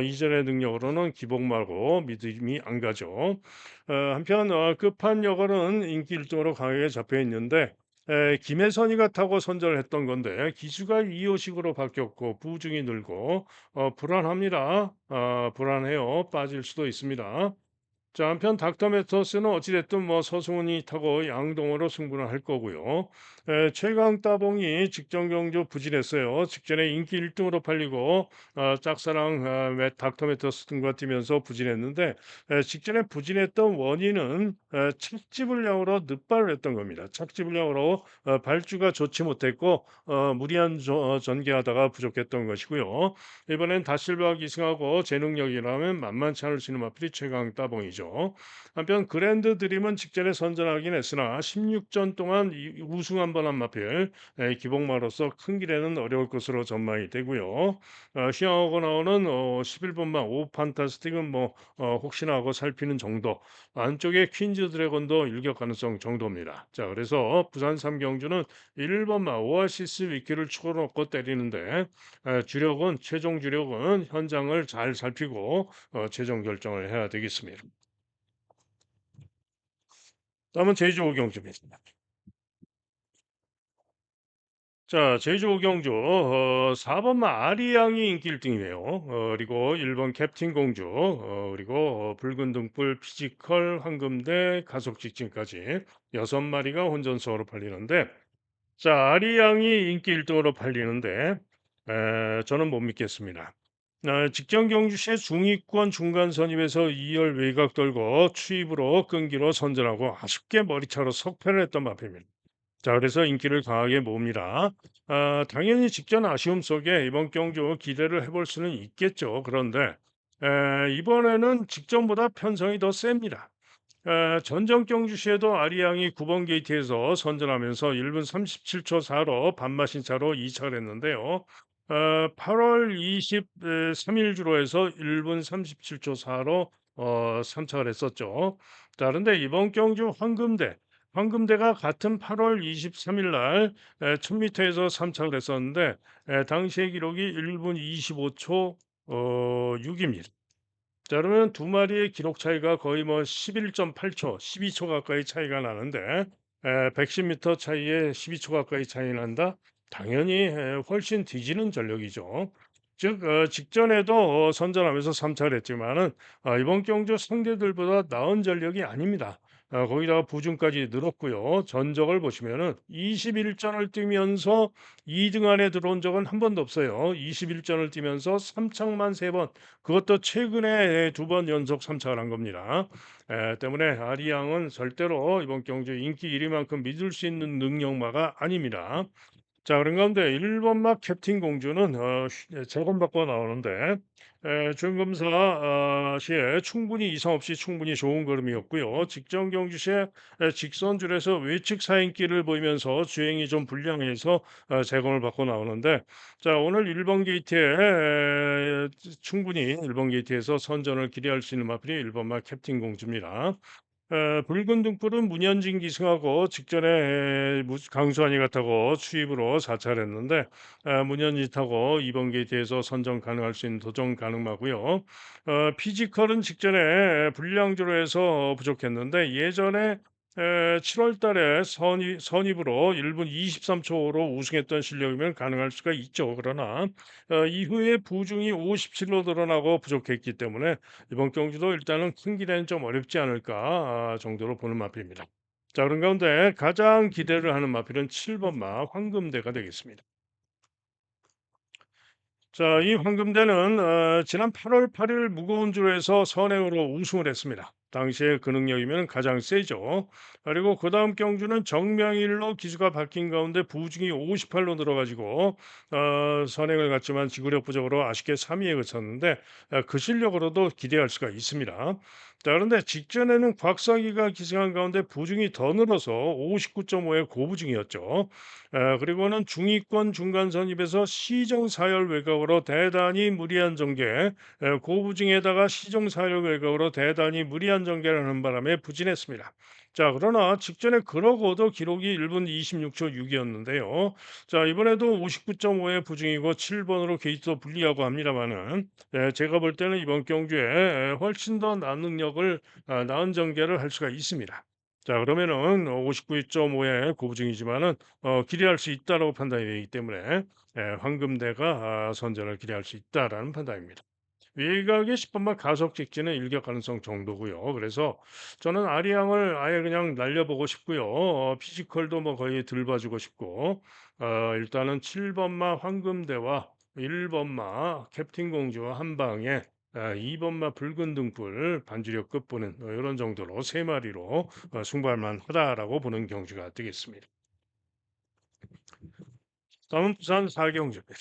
이전의 능력으로는 기복 말고 믿음이 안 가죠. 한편 끝판여걸은 인기 1등으로 강하게 잡혀 있는데 김혜선이가 타고 선전을 했던 건데 기수가 2호식으로 바뀌었고 부중이 늘고 불안합니다. 불안해요. 빠질 수도 있습니다. 자 한편 닥터 매터스는 어찌 됐든 뭐 서승훈이 타고 양동으로 승부를 할 거고요. 최강 따봉이 직전 경주 부진했어요. 직전에 인기 1 등으로 팔리고 짝사랑 닥터 매터스 등과 뛰면서 부진했는데 직전에 부진했던 원인은 착지 불량으로 늑발을 했던 겁니다. 착지 불량으로 발주가 좋지 못했고 무리한 전개하다가 부족했던 것이고요. 이번엔 다실바 기승하고 제 능력이라면 만만치 않을 수 있는 마필이 최강 따봉이죠. 경기죠. 한편 그랜드 드림은 직전에 선전하긴 했으나 16전 동안 우승 한 번 한 마필 기복마로서 큰 길에는 어려울 것으로 전망이 되고요. 시황하고 나오는 11번마 오 판타스틱은 뭐 혹시나 하고 살피는 정도. 안쪽에 퀸즈 드래곤도 일격 가능성 정도입니다. 자, 그래서 부산 삼경주는 1번마 오아시스 위키를 추가 놓고 때리는데 주력은 최종 주력은 현장을 잘 살피고 최종 결정을 해야 되겠습니다. 다음은 제주 오경주입니다. 자, 제주 오경주 4번마 아리양이 인기 1등이네요. 그리고 1번 캡틴 공주, 그리고 붉은 등불 피지컬 황금대 가속 직진까지 6마리가 혼전성으로 팔리는데 자, 아리양이 인기 1등으로 팔리는데 저는 못 믿겠습니다. 직전 경주 시에 중위권 중간 선임에서 2열 외곽 돌고 추입으로 끈기로 선전하고 아쉽게 머리차로 석패를 했던 마표입니다. 자, 그래서 인기를 강하게 모읍니다. 당연히 직전 아쉬움 속에 이번 경주 기대를 해볼 수는 있겠죠. 그런데 이번에는 직전보다 편성이 더 셉니다. 전정 경주시에도 아리양이 9번 게이트에서 선전하면서 1분 37초 4로 반마신 차로 2차를 했는데요. 8월 23일 주로에서 1분 37초 4로 3차를 했었죠. 자, 그런데 이번 경주 황금대가 같은 8월 23일 날 1000m에서 3차를 했었는데 당시의 기록이 1분 25초 6입니다. 자, 그러면 두 마리의 기록 차이가 거의 뭐 11.8초, 12초 가까이 차이가 나는데 110m 차이에 12초 가까이 차이 난다? 당연히 훨씬 뒤지는 전력이죠. 즉 직전에도 선전하면서 3차를 했지만은 이번 경주 상대들보다 나은 전력이 아닙니다. 거기다가 부중까지 늘었고요. 전적을 보시면은 21전을 뛰면서 2등 안에 들어온 적은 한 번도 없어요. 21전을 뛰면서 3착만 3번, 그것도 최근에 2번 연속 3착을 한 겁니다. 때문에 아리양은 절대로 이번 경주 인기 1위만큼 믿을 수 있는 능력마가 아닙니다. 자, 그런 가운데 1번막 캡틴 공주는 재검받고 나오는데 중검사 시에 충분히 이상 없이 충분히 좋은 걸음이었고요. 직전 경주 시에 직선줄에서 외측 사인기를 보이면서 주행이 좀 불량해서 재검을 받고 나오는데 자, 오늘 1번 게이트에 충분히 1번 게이트에서 선전을 기대할 수 있는 마필이 1번막 캡틴 공주입니다. 붉은 등불은 문현진 기승하고 직전에 강수환이 같다고 추입으로 사찰 했는데 문현진 타고 이번 게이트에서 선정 가능할 수 있는 도전 가능하고요. 피지컬은 직전에 불량주로 해서 부족했는데 예전에 7월 달에 선입으로 1분 23초로 우승했던 실력이면 가능할 수가 있죠. 그러나 이후에 부중이 57로 드러나고 부족했기 때문에 이번 경기도 일단은 큰 기대는 좀 어렵지 않을까 정도로 보는 마필입니다. 자, 그런 가운데 가장 기대를 하는 마필은 7번마 황금대가 되겠습니다. 자, 이 황금대는 지난 8월 8일 무거운 주로에서 선행으로 우승을 했습니다. 당시에 그 능력이면 가장 세죠. 그리고 그 다음 경주는 정명일로 기수가 바뀐 가운데 부중이 58로 늘어가지고 선행을 갔지만 지구력 부족으로 아쉽게 3위에 그쳤는데 그 실력으로도 기대할 수가 있습니다. 자, 그런데 직전에는 곽상희가 기승한 가운데 부중이 더 늘어서 59.5의 고부중이었죠. 그리고는 중위권 중간 선입에서 시정 사열 외곽으로 대단히 무리한 전개, 고부중에다가 시정 사열 외곽으로 대단히 무리한 전개를 하는 바람에 부진했습니다. 자, 그러나 직전에 그러고도 기록이 1분 26초 6이었는데요. 자, 이번에도 59.5의 부중이고 7번으로 게이트도 불리하고 합니다만은 제가 볼 때는 이번 경주에 훨씬 더 나은 능력을 나은 전개를 할 수가 있습니다. 자, 그러면은 59.5의 고부중이지만은 기대할 수 있다라고 판단이 되기 때문에 황금대가 선전을 기대할 수 있다라는 판단입니다. 외곽의 10번만 가속 직진은 일격 가능성 정도고요. 그래서 저는 아리양을 아예 그냥 날려보고 싶고요. 피지컬도 뭐 거의 들 봐주고 싶고 일단은 7번마 황금대와 1번마 캡틴 공주와 한 방에 2번마 붉은 등불 반주력 끝보는 이런 정도로 세 마리로 승부할 만하다라고 보는 경주가 되겠습니다. 다음은 부산 사경주입니다.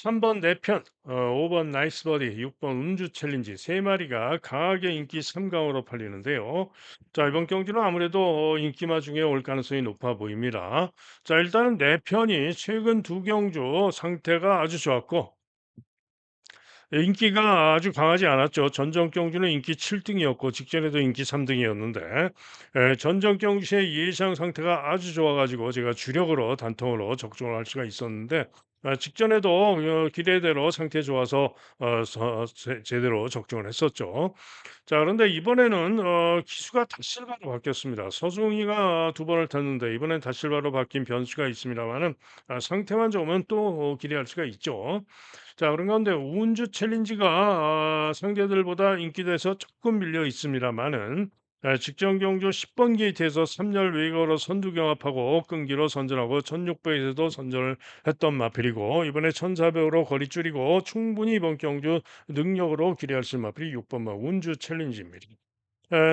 3번 내 편, 5번 나이스 버디, 6번 운주 챌린지 세 마리가 강하게 인기 3 강으로 팔리는데요. 자, 이번 경기는 아무래도 인기마 중에 올 가능성이 높아 보입니다. 자, 일단은 내 편이 최근 두 경주 상태가 아주 좋았고 인기가 아주 강하지 않았죠. 전적 경주는 인기 7 등이었고 직전에도 인기 3 등이었는데 전적 경주의 예상 상태가 아주 좋아 가지고 제가 주력으로 단통으로 적중을 할 수가 있었는데 직전에도 기대대로 상태 좋아서 제대로 적중을 했었죠. 자, 그런데 이번에는 기수가 다실바로 바뀌었습니다. 서승희가 두 번을 탔는데 이번엔 다실바로 바뀐 변수가 있습니다마는 상태만 좋으면 또 기대할 수가 있죠. 자, 그런 가운데 운주 챌린지가 상대들보다 인기도에서 조금 밀려 있습니다마는 직전 경주 10번 게이트에서 3열 웨이거로 선두 경합하고 끈기로 선전하고 1600에서도 선전을 했던 마필이고 이번에 1400으로 거리 줄이고 충분히 이번 경주 능력으로 기대할 수 있는 마필이 6번 마 운주 챌린지입니다.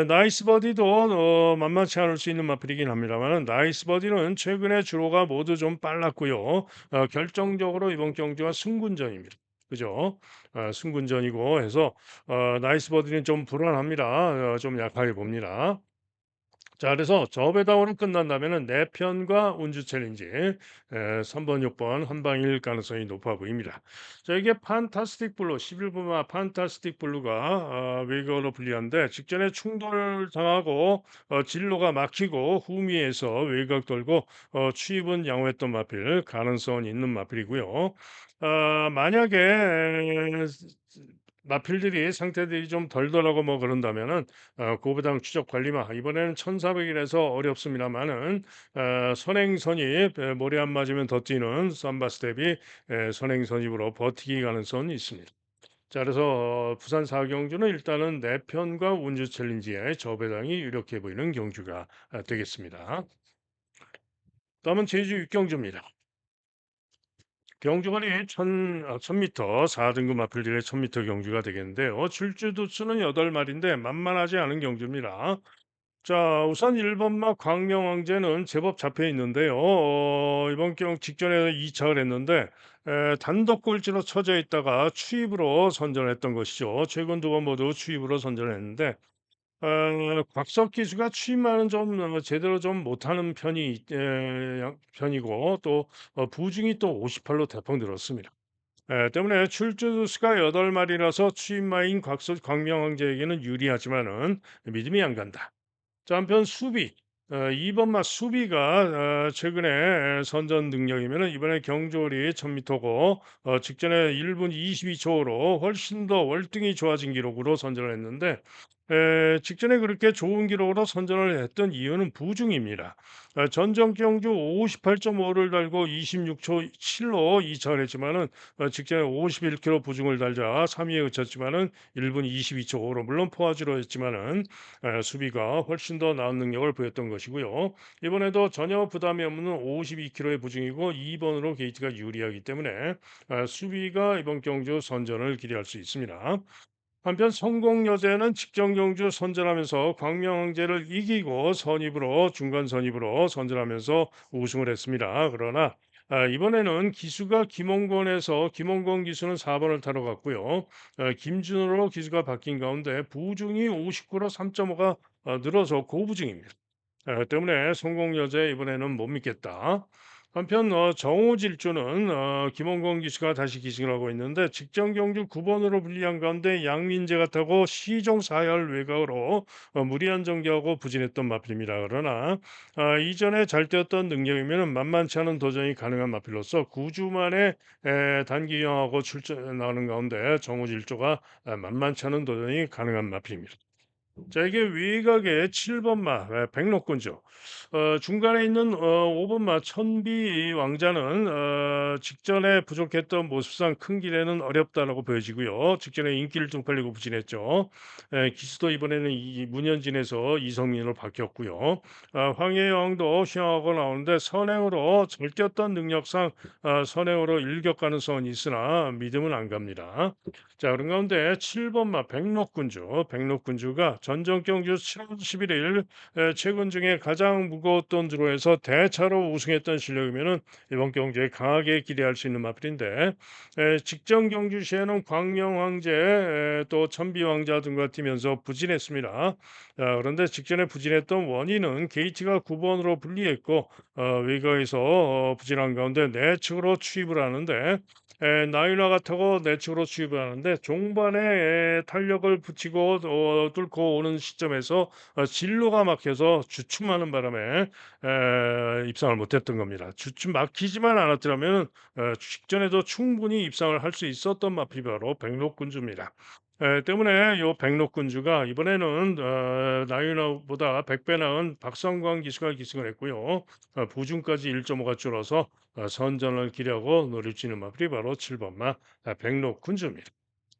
나이스 버디도 만만치 않을 수 있는 마필이긴 합니다만 나이스 버디는 최근에 주로가 모두 좀 빨랐고요. 결정적으로 이번 경기가 승군전입니다. 그죠? 승군전이고 해서 나이스 버디는 좀 불안합니다. 좀 약하게 봅니다. 자, 그래서 저배당으로 끝난다면은 내 편과 운주 챌린지 3번, 6번 한방일 가능성이 높아 보입니다. 자, 이게 판타스틱 블루 11번마 판타스틱 블루가 외곽으로 불리한데 직전에 충돌 당하고 진로가 막히고 후미에서 외곽 돌고 추입은 양호했던 마필 가능성은 있는 마필이고요. 만약에 마필들이 상태들이 좀 덜덜하고 뭐 그런다면은 고부당 추적 관리마 이번에는 1400이라서 어렵습니다만은 선행선입 모래 안 맞으면 더 뛰는 삼바 스텝이 선행선입으로 버티기 가능성이 있습니다. 자, 그래서 부산 사경주는 일단은 내 편과 운주 챌린지의 저배당이 유력해 보이는 경주가 되겠습니다. 다음은 제주 육경주입니다. 경주거리 1000m 4등급 마필들의 1000m 경주가 되겠는데요. 출주 두수는 8마리인데 만만하지 않은 경주입니다. 자, 우선 1번마 광명왕제는 제법 잡혀 있는데요. 이번 경 직전에 2착을 했는데 단독 꼴찌로 처져 있다가 추입으로 선전했던 것이죠. 최근 두 번 모두 추입으로 선전했는데 곽석 기수가 추입만은 좀 제대로 좀 못하는 편이고 또 부중이 또 58로 대폭 늘었습니다. 때문에 출주수가 8마리라서 추입마인 곽석 광명왕제에게는 유리하지만은 믿음이 안 간다. 자, 한편 수비 2번마 수비가 최근에 선전 능력이면은 이번에 경주월이 1000m고 직전에 1분 22초로 훨씬 더 월등히 좋아진 기록으로 선전을 했는데 직전에 그렇게 좋은 기록으로 선전을 했던 이유는 부중입니다. 전정 경주 58.5를 달고 26초 7로 2차를 했지만은 직전에 51km 부중을 달자 3위에 그쳤지만은 1분 22초 5로 물론 포화지로 했지만은 수비가 훨씬 더 나은 능력을 보였던 것이고요. 이번에도 전혀 부담이 없는 52km의 부중이고 2번으로 게이트가 유리하기 때문에 수비가 이번 경주 선전을 기대할 수 있습니다. 한편 성공여제는 직전 경주 선전하면서 광명항제를 이기고 선입으로 중간 선입으로 선전하면서 우승을 했습니다. 그러나 이번에는 기수가 김홍권에서 김홍권 기수는 4번을 타러 갔고요. 김준호로 기수가 바뀐 가운데 부중이 59로 3.5가 늘어서 고부중입니다. 때문에 성공여제 이번에는 못 믿겠다. 한편 정우질주는 김원건 기수가 다시 기승을 하고 있는데 직전 경주 9번으로 불리한 가운데 양민재가 타고 시종 4열 외곽으로 무리한 전개하고 부진했던 마필입니다. 그러나 이전에 잘 뛰었던 능력이면 만만치 않은 도전이 가능한 마필로서 9주 만에 단기경하고 출전 나오는 가운데 정우질주가 만만치 않은 도전이 가능한 마필입니다. 자, 이게 외곽의 7번마 백록군주 중간에 있는 5번마 천비 왕자는 직전에 부족했던 모습상 큰 길에는 어렵다라고 보여지고요. 직전에 인기를 좀 팔리고 부진했죠. 기수도 이번에는 문현진에서 이성민으로 바뀌었고요. 황해여왕도 휘황하고 나오는데 선행으로 잘 뛰었던 능력상 선행으로 일격 가능성은 있으나 믿음은 안 갑니다. 자, 그런 가운데 7번마 백록군주가 전적 경주 7월 11일 최근 중에 가장 무거웠던 드로에서 대차로 우승했던 실력이면은 이번 경주에 강하게 기대할 수 있는 마필인데 직전 경주 시에는 광명 황제 또 천비 왕자 등과 뛰면서 부진했습니다. 그런데 직전에 부진했던 원인은 게이트가 9번으로 불리했고 외곽에서 부진한 가운데 내측으로 추입을 하는데 나일라 같다고 내측으로 추입을 하는데 종반에 탄력을 붙이고 뚫고 오는 시점에서 진로가 막혀서 주춤하는 바람에 입상을 못했던 겁니다. 주춤 막히지만 않았더라면 직전에도 충분히 입상을 할 수 있었던 마필이 바로 백록군주입니다. 때문에 요 백록군주가 이번에는 나일라보다 100배 나은 박성광 기수가 기승을 했고요. 부중까지 1.5가 줄어서 선전을 기려고 노릴 수 있는 마필이 바로 7번마 백록군주입니다.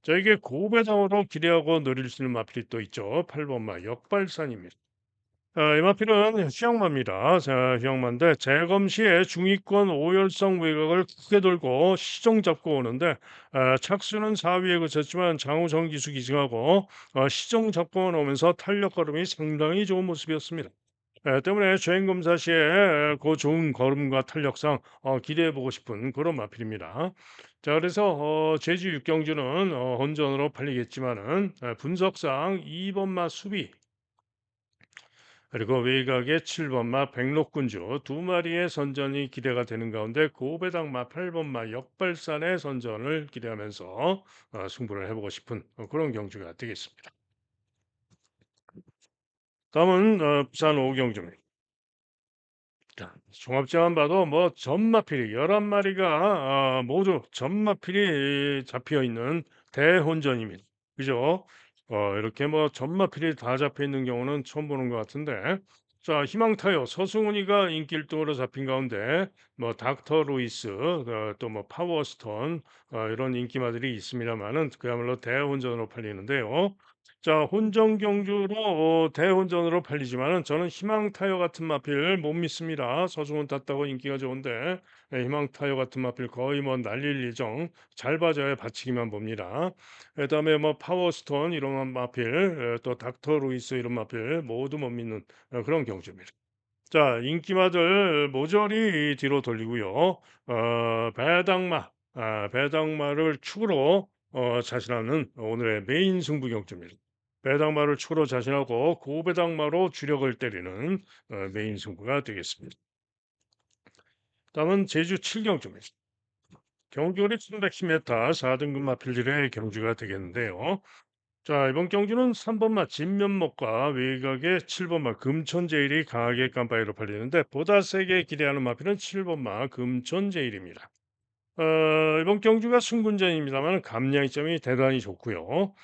자, 이게 고배당으로 기대하고 노릴 수 있는 마필이 또 있죠. 8번마 역발산입니다. 이 마필은 휴양마입니다. 자, 휴양마인데 재검 시에 중위권 오열성 외곽을 크게 돌고 시종 잡고 오는데 착수는 4위에 그쳤지만 장우성 기수 기승하고 시종 잡고 오면서 탄력 걸음이 상당히 좋은 모습이었습니다. 때문에 주행 검사 시에 그 좋은 걸음과 탄력상 기대해 보고 싶은 그런 마필입니다. 자, 그래서 제주 육경주는 혼전으로 팔리겠지만은 분석상 2번마 수비 그리고 외곽의 7번마 백록군주 두 마리의 선전이 기대가 되는 가운데 고배당마 8번마 역발산의 선전을 기대하면서 승부를 해보고 싶은 그런 경주가 되겠습니다. 다음은 부산 오경주입니다. 자, 종합제만 봐도 뭐 전마필이 11마리가 모두 전마필이 잡혀 있는 대혼전입니다. 그죠? 이렇게 뭐 전마필이 다 잡혀 있는 경우는 처음 보는 것 같은데. 자, 희망타요 서승훈이가 인기 1등으로 잡힌 가운데 뭐 닥터 루이스 또 뭐 파워스톤 이런 인기마들이 있습니다만은 그야말로 대혼전으로 팔리는데요. 자, 혼전 경주로 대혼전으로 팔리지만은 저는 희망 타이어 같은 마필 못 믿습니다. 서승훈 탔다고 인기가 좋은데 희망 타이어 같은 마필 거의 뭐 날릴 예정. 잘 봐줘야 받치기만 봅니다. 그다음에 뭐 파워스톤 이런 마필 또 닥터 루이스 이런 마필 모두 못 믿는 그런 경주입니다. 자, 인기마들 모조리 뒤로 돌리고요. 배당마를 축으로 자신하는 오늘의 메인 승부 경주입니다. 배당마를 축으로 자신하고 고배당마로 주력을 때리는 메인 승부가 되겠습니다. 다음은 제주 7경주입니다. 경주거리 1110m 4등급 마필들의 경주가 되겠는데요. 자, 이번 경주는 3번마 진면목과 외곽의 7번마 금천제일이 강하게 깜빡이로 팔리는데 보다 세게 기대하는 마필은 7번마 금천제일입니다. 이번 경주가 승군전입니다만 감량점이 대단히 좋고요.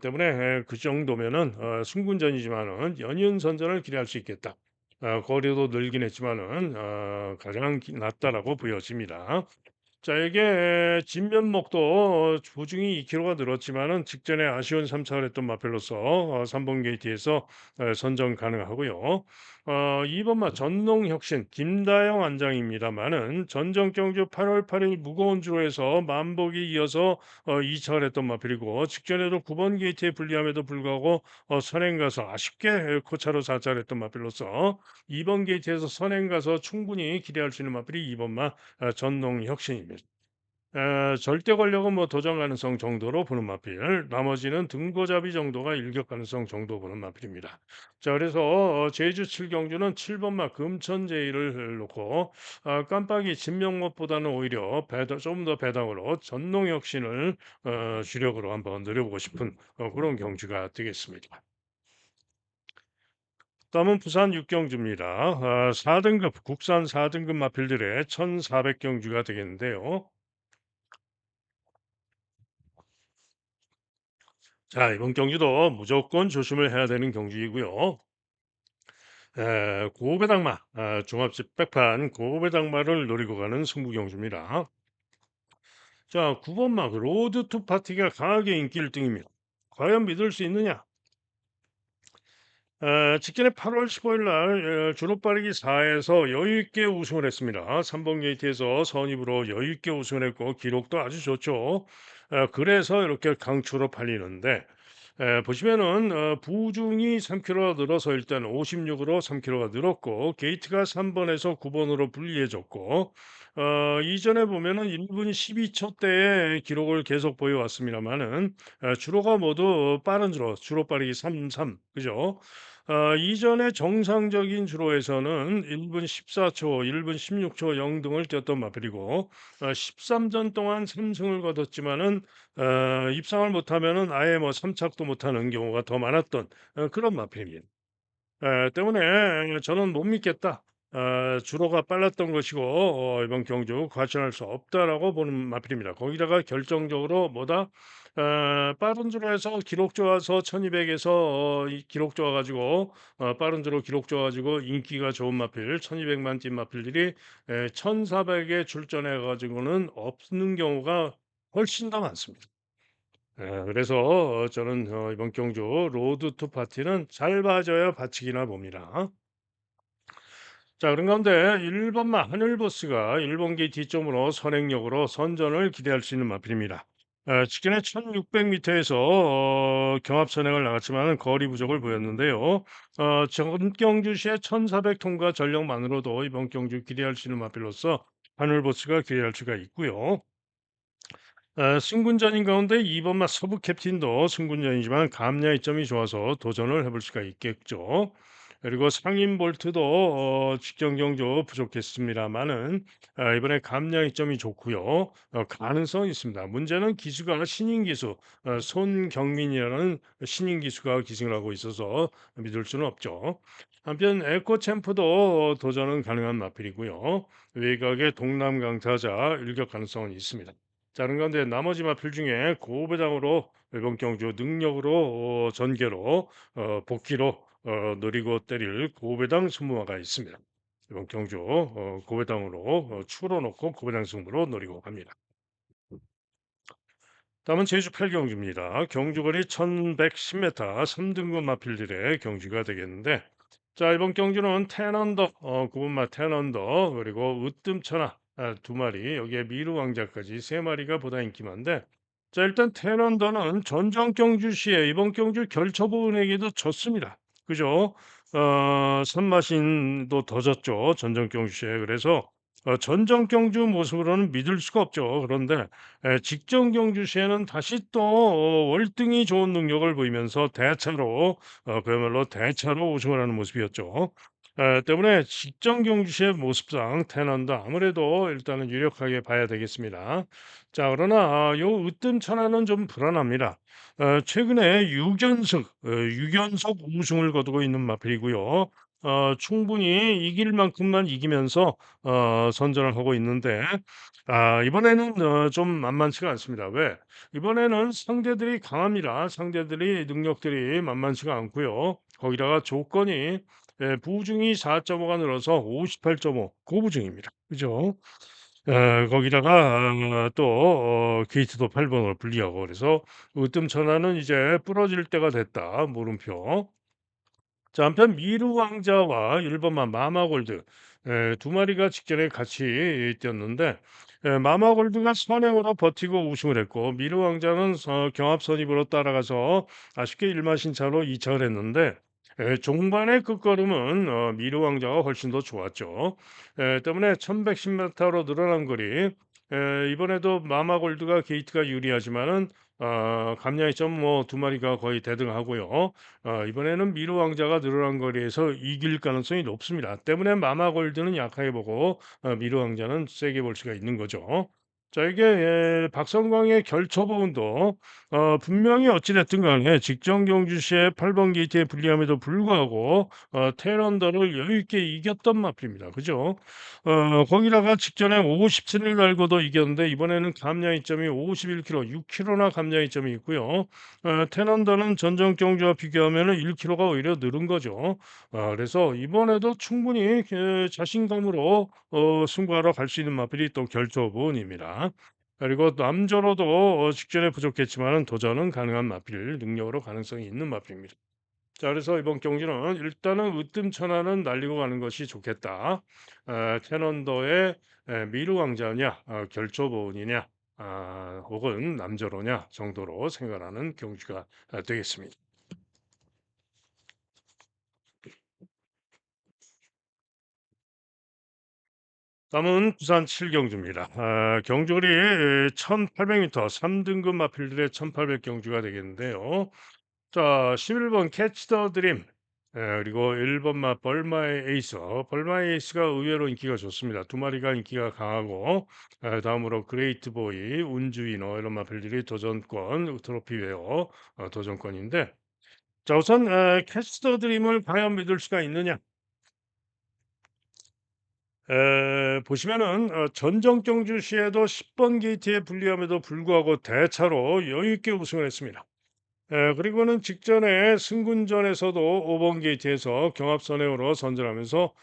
때문에 그 정도면은 승군전이지만은 연이은 선전을 기대할 수 있겠다. 거리도 늘긴 했지만은 가장 낫다라고 보여집니다. 자, 이게 진면목도 보중이 2kg가 늘었지만은 직전에 아쉬운 3차를 했던 마펠로서 3번 게이트에서 선정 가능하고요. 2번마 전농혁신 김다영 안장입니다만은 전정경주 8월 8일 무거운 주로에서 만복이 이어서 2차를 했던 마필이고 직전에도 9번 게이트에 불리함에도 불구하고 선행 가서 아쉽게 코차로 4차를 했던 마필로서 2번 게이트에서 선행 가서 충분히 기대할 수 있는 마필이 2번마 전농혁신입니다. 절대 권력은 뭐 도전 가능성 정도로 보는 마필, 나머지는 등고잡이 정도가 일격 가능성 정도 보는 마필입니다. 자, 그래서 제주 7경주는 7번마 금천제일을 놓고 깜빡이 진명못보다는 오히려 좀 더 배당으로 전농혁신을 주력으로 한번 노려보고 싶은 그런 경주가 되겠습니다. 다음은 부산 6경주입니다. 4등급 국산 4등급 마필들의 1400경주가 되겠는데요. 자, 이번 경기도 무조건 조심을 해야 되는 경기이고요. 고배당마, 종합집 백판 고배당마를 노리고 가는 승부 경주입니다. 자, 9번마 로드 투 파티가 강하게 인기 1등입니다. 과연 믿을 수 있느냐? 직전에 8월 15일 날 주로빠르기 4에서 여유 있게 우승을 했습니다. 3번 게이트에서 선입으로 여유 있게 우승을 했고 기록도 아주 좋죠. 그래서 이렇게 강추로 팔리는데 보시면은 부중이 3kg가 늘어서 일단 56으로 3kg가 늘었고 게이트가 3 번에서 9 번으로 불리해졌고 이전에 보면은 1분 12초 대의 기록을 계속 보여왔습니다마는 주로가 모두 빠른 주로 빠르기 33, 그죠? 이전에 정상적인 주로에서는 1분 14 초, 1분 16초 0 등을 뛰었던 마필이고 13전 동안 3 승을 거뒀지만은 입상을 못하면은 아예 뭐 3 착도 못하는 경우가 더 많았던 그런 마필입니다. 때문에 저는 못 믿겠다. 주로가 빨랐던 것이고 이번 경주 과신할 수 없다라고 보는 마필입니다. 거기다가 결정적으로 뭐다? 빠른 주로에서 기록 좋아서 1200에서 이 기록 좋아 가지고 빠른 주로 기록 좋아 가지고 인기가 좋은 마필 1200만 뛴 마필들이 1400에 출전해 가지고는 없는 경우가 훨씬 더 많습니다. 그래서 저는 이번 경주 로드 투 파티는 잘 봐줘야 바치기나 봅니다. 자, 그런 가운데 1 번마 하늘버스가 일본기 뒤쪽으로 선행력으로 선전을 기대할 수 있는 마필입니다. 직전에 1600 미터에서 경합 선행을 나갔지만 거리 부족을 보였는데요. 전 경주 시에 1400 통과 전력만으로도 이번 경주 기대할 수 있는 마필로서 하늘버스가 기대할 수가 있고요. 승군전인 가운데 2 번마 서부 캡틴도 승군전이지만 감량이 점이 좋아서 도전을 해볼 수가 있겠죠. 그리고 상인 볼트도 직전 경주 부족했습니다마는 이번에 감량이 점이 좋고요. 가능성이 있습니다. 문제는 기수가 신인 기수 손경민이라는 신인 기수가 기승을 하고 있어서 믿을 수는 없죠. 한편 에코 챔프도 도전은 가능한 마필이고요. 외곽의 동남 강타자 일격 가능성은 있습니다. 다른 가운데 나머지 마필 중에 고배당으로 이번 경주 능력으로 전개로 복귀로 노리고 때릴 고배당 승부마가 있습니다. 이번 경주 고배당으로 추로 놓고 고배당 승부로 노리고 갑니다. 다음은 제주 8경주입니다. 경주거리 1110m 3등급 마필들의 경주가 되겠는데 자, 이번 경주는 텐언더 9번마 텐언더 그리고 으뜸천하 두 마리 여기에 미르 왕자까지 세 마리가 보다 인기 많은데 자, 일단 텐언더는 전정 경주 시에 이번 경주 결처부은에게도 졌습니다. 그죠? 선마신도 더 졌죠. 전정 경주 시에. 그래서 전정 경주 모습으로는 믿을 수가 없죠. 그런데 직전 경주 시에는 다시 또 월등히 좋은 능력을 보이면서 대차로 그야말로 대차로 우승을 하는 모습이었죠. 때문에 직전 경주 시의 모습상 테넌도 아무래도 일단은 유력하게 봐야 되겠습니다. 자, 그러나 요 으뜸천하는 좀 불안합니다. 최근에 6연속 우승을 거두고 있는 마필이고요. 충분히 이길 만큼만 이기면서 선전을 하고 있는데 이번에는 좀 만만치가 않습니다. 왜? 이번에는 상대들이 강합니다. 상대들이 능력들이 만만치가 않고요. 거기다가 조건이 부중이 4.5가 늘어서 58.5 고부중입니다. 그죠? 거기다가 또 게이트도 8 번으로 불리하고 그래서 으뜸천하는 이제 부러질 때가 됐다. 물음표. 자, 한편 미르 왕자와 일본만 마마골드 두 마리가 직전에 같이 뛰었는데 마마골드가 선행으로 버티고 우승을 했고 미르 왕자는 경합 선입으로 따라가서 아쉽게 일마신차로 2착을 했는데 종반의 끝걸음은 미르 왕자가 훨씬 더 좋았죠. 때문에 1110m로 늘어난 거리 이번에도 마마골드가 게이트가 유리하지만은 감량이 점 뭐 두 마리가 거의 대등하고요. 이번에는 미르 왕자가 늘어난 거리에서 이길 가능성이 높습니다. 때문에 마마골드는 약하게 보고 미르 왕자는 세게 볼 수가 있는 거죠. 자, 이게 박성광의 결처보운도 분명히 어찌 됐든 간에 직전 경주 시에 8번 게이트에 불리함에도 불구하고 테런더를 여유 있게 이겼던 마필입니다. 그죠? 거기다가 직전에 57을 달고도 이겼는데 이번에는 감량 이점이 51kg, 6kg나 감량 이점이 있고요. 테넌더는 전정 경주와 비교하면은 1kg가 오히려 늘은 거죠. 그래서 이번에도 충분히 자신감으로 승부하러 갈 수 있는 마필이 또 결조본입니다. 그리고 남조로도 직전에 부족했지만은 도전은 가능한 마필, 능력으로 가능성이 있는 마필입니다. 자, 그래서 이번 경기는 일단은 으뜸천하는 날리고 가는 것이 좋겠다. 캐논더의 미르 왕자냐, 결조보은이냐, 혹은 남저로냐 정도로 생각하는 경주가 되겠습니다. 다음은 부산 7경주입니다. 경주거리 1800m 3등급 마필들의 1800 경주가 되겠는데요. 자, 11번 캐치 더 드림. 그리고 1번 마 벌마의 에이스. 벌마의 에이스가 의외로 인기가 좋습니다. 두 마리가 인기가 강하고, 다음으로 그레이트 보이, 운주위너 이런 마필들이 도전권, 트로피웨어 도전권인데, 자, 우선 캐치 더 드림을 과연 믿을 수가 있느냐? 보시면은 전정경주 시에도 10번 게이트에 불리함에도 불구하고 대차로 여유 있게 우승을 했습니다. 그리고는 직전에 승군전에서도 5번 게이트에서 경합선행으로 선전하면서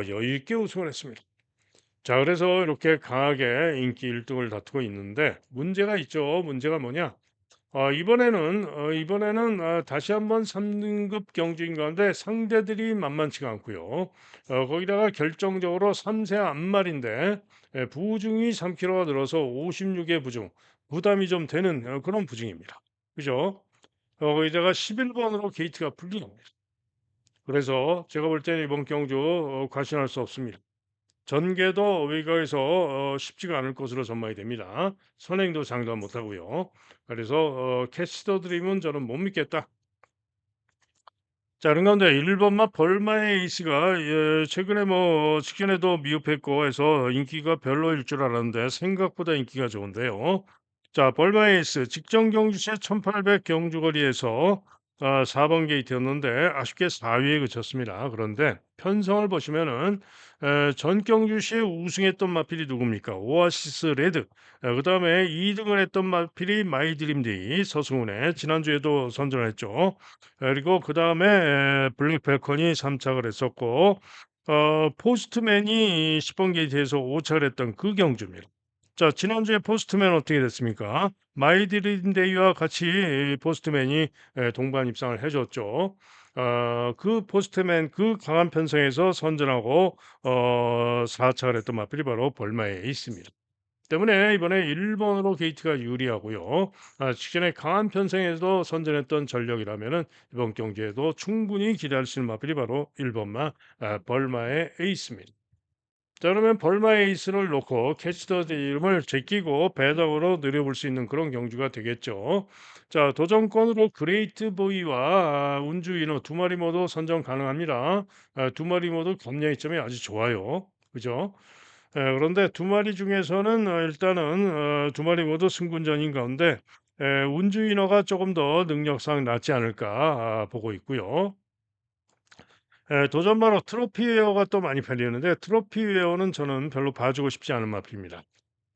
여유 있게 우승을 했습니다. 자, 그래서 이렇게 강하게 인기 1등을 다투고 있는데 문제가 있죠. 문제가 뭐냐? 이번에는 다시 한번 3등급 경주인 가운데 상대들이 만만치가 않고요. 거기다가 결정적으로 3세 앞말인데 부중이 3kg가 늘어서 56의 부중, 부담이 좀 되는 그런 부중입니다. 그죠? 거기다가 11번으로 게이트가 풀립니다. 그래서 제가 볼 때는 이번 경주 과신할 수 없습니다. 전개도 외곽에서 쉽지가 않을 것으로 전망이 됩니다. 선행도 장담 못하고요. 그래서 캐시더 드림은 저는 못 믿겠다. 자, 그런 가운데 1번마 벌마의 에이스가 최근에 뭐 직전에도 미흡했고 해서 인기가 별로일 줄 알았는데 생각보다 인기가 좋은데요. 자, 벌마의 에이스 직전 경주시 1800 경주거리에서 4번 게이트였는데 아쉽게 4위에 그쳤습니다. 그런데 편성을 보시면은 전 경주시에 우승했던 마필이 누굽니까? 오아시스 레드. 그다음에 2등을 했던 마필이 마이드림데이 서승훈의 지난주에도 선전을 했죠. 그리고 그다음에 블랙 펠컨이 3착을 했었고 포스트맨이 10번 게이트에서 5착을 했던 그 경주입니다. 자, 지난주에 포스트맨 어떻게 됐습니까? 마이드린데이와 같이 포스트맨이 동반 입상을 해줬죠. 그 포스트맨 그 강한 편성에서 선전하고 4착을 했던 마필이 바로 벌마에 있습니다. 때문에 이번에 1번으로 게이트가 유리하고요. 직전에 강한 편성에서 선전했던 전력이라면은 이번 경기에도 충분히 기대할 수 있는 마필이 바로 1번마 벌마의 에이스입니다. 자, 그러면 벌마의 에이스를 놓고 캐치더 이름을 제끼고 배당으로 노려볼 수 있는 그런 경주가 되겠죠. 자, 도전권으로 그레이트 보이와 운주인어 두 마리 모두 선정 가능합니다. 두 마리 모두 검량 이점이 아주 좋아요. 그죠? 그런데 두 마리 중에서는 일단은 두 마리 모두 승군전인 가운데 운주인어가 조금 더 능력상 낫지 않을까 보고 있고요. 도전바로 트로피웨어가 또 많이 팔리는데 트로피웨어는 저는 별로 봐주고 싶지 않은 마필입니다.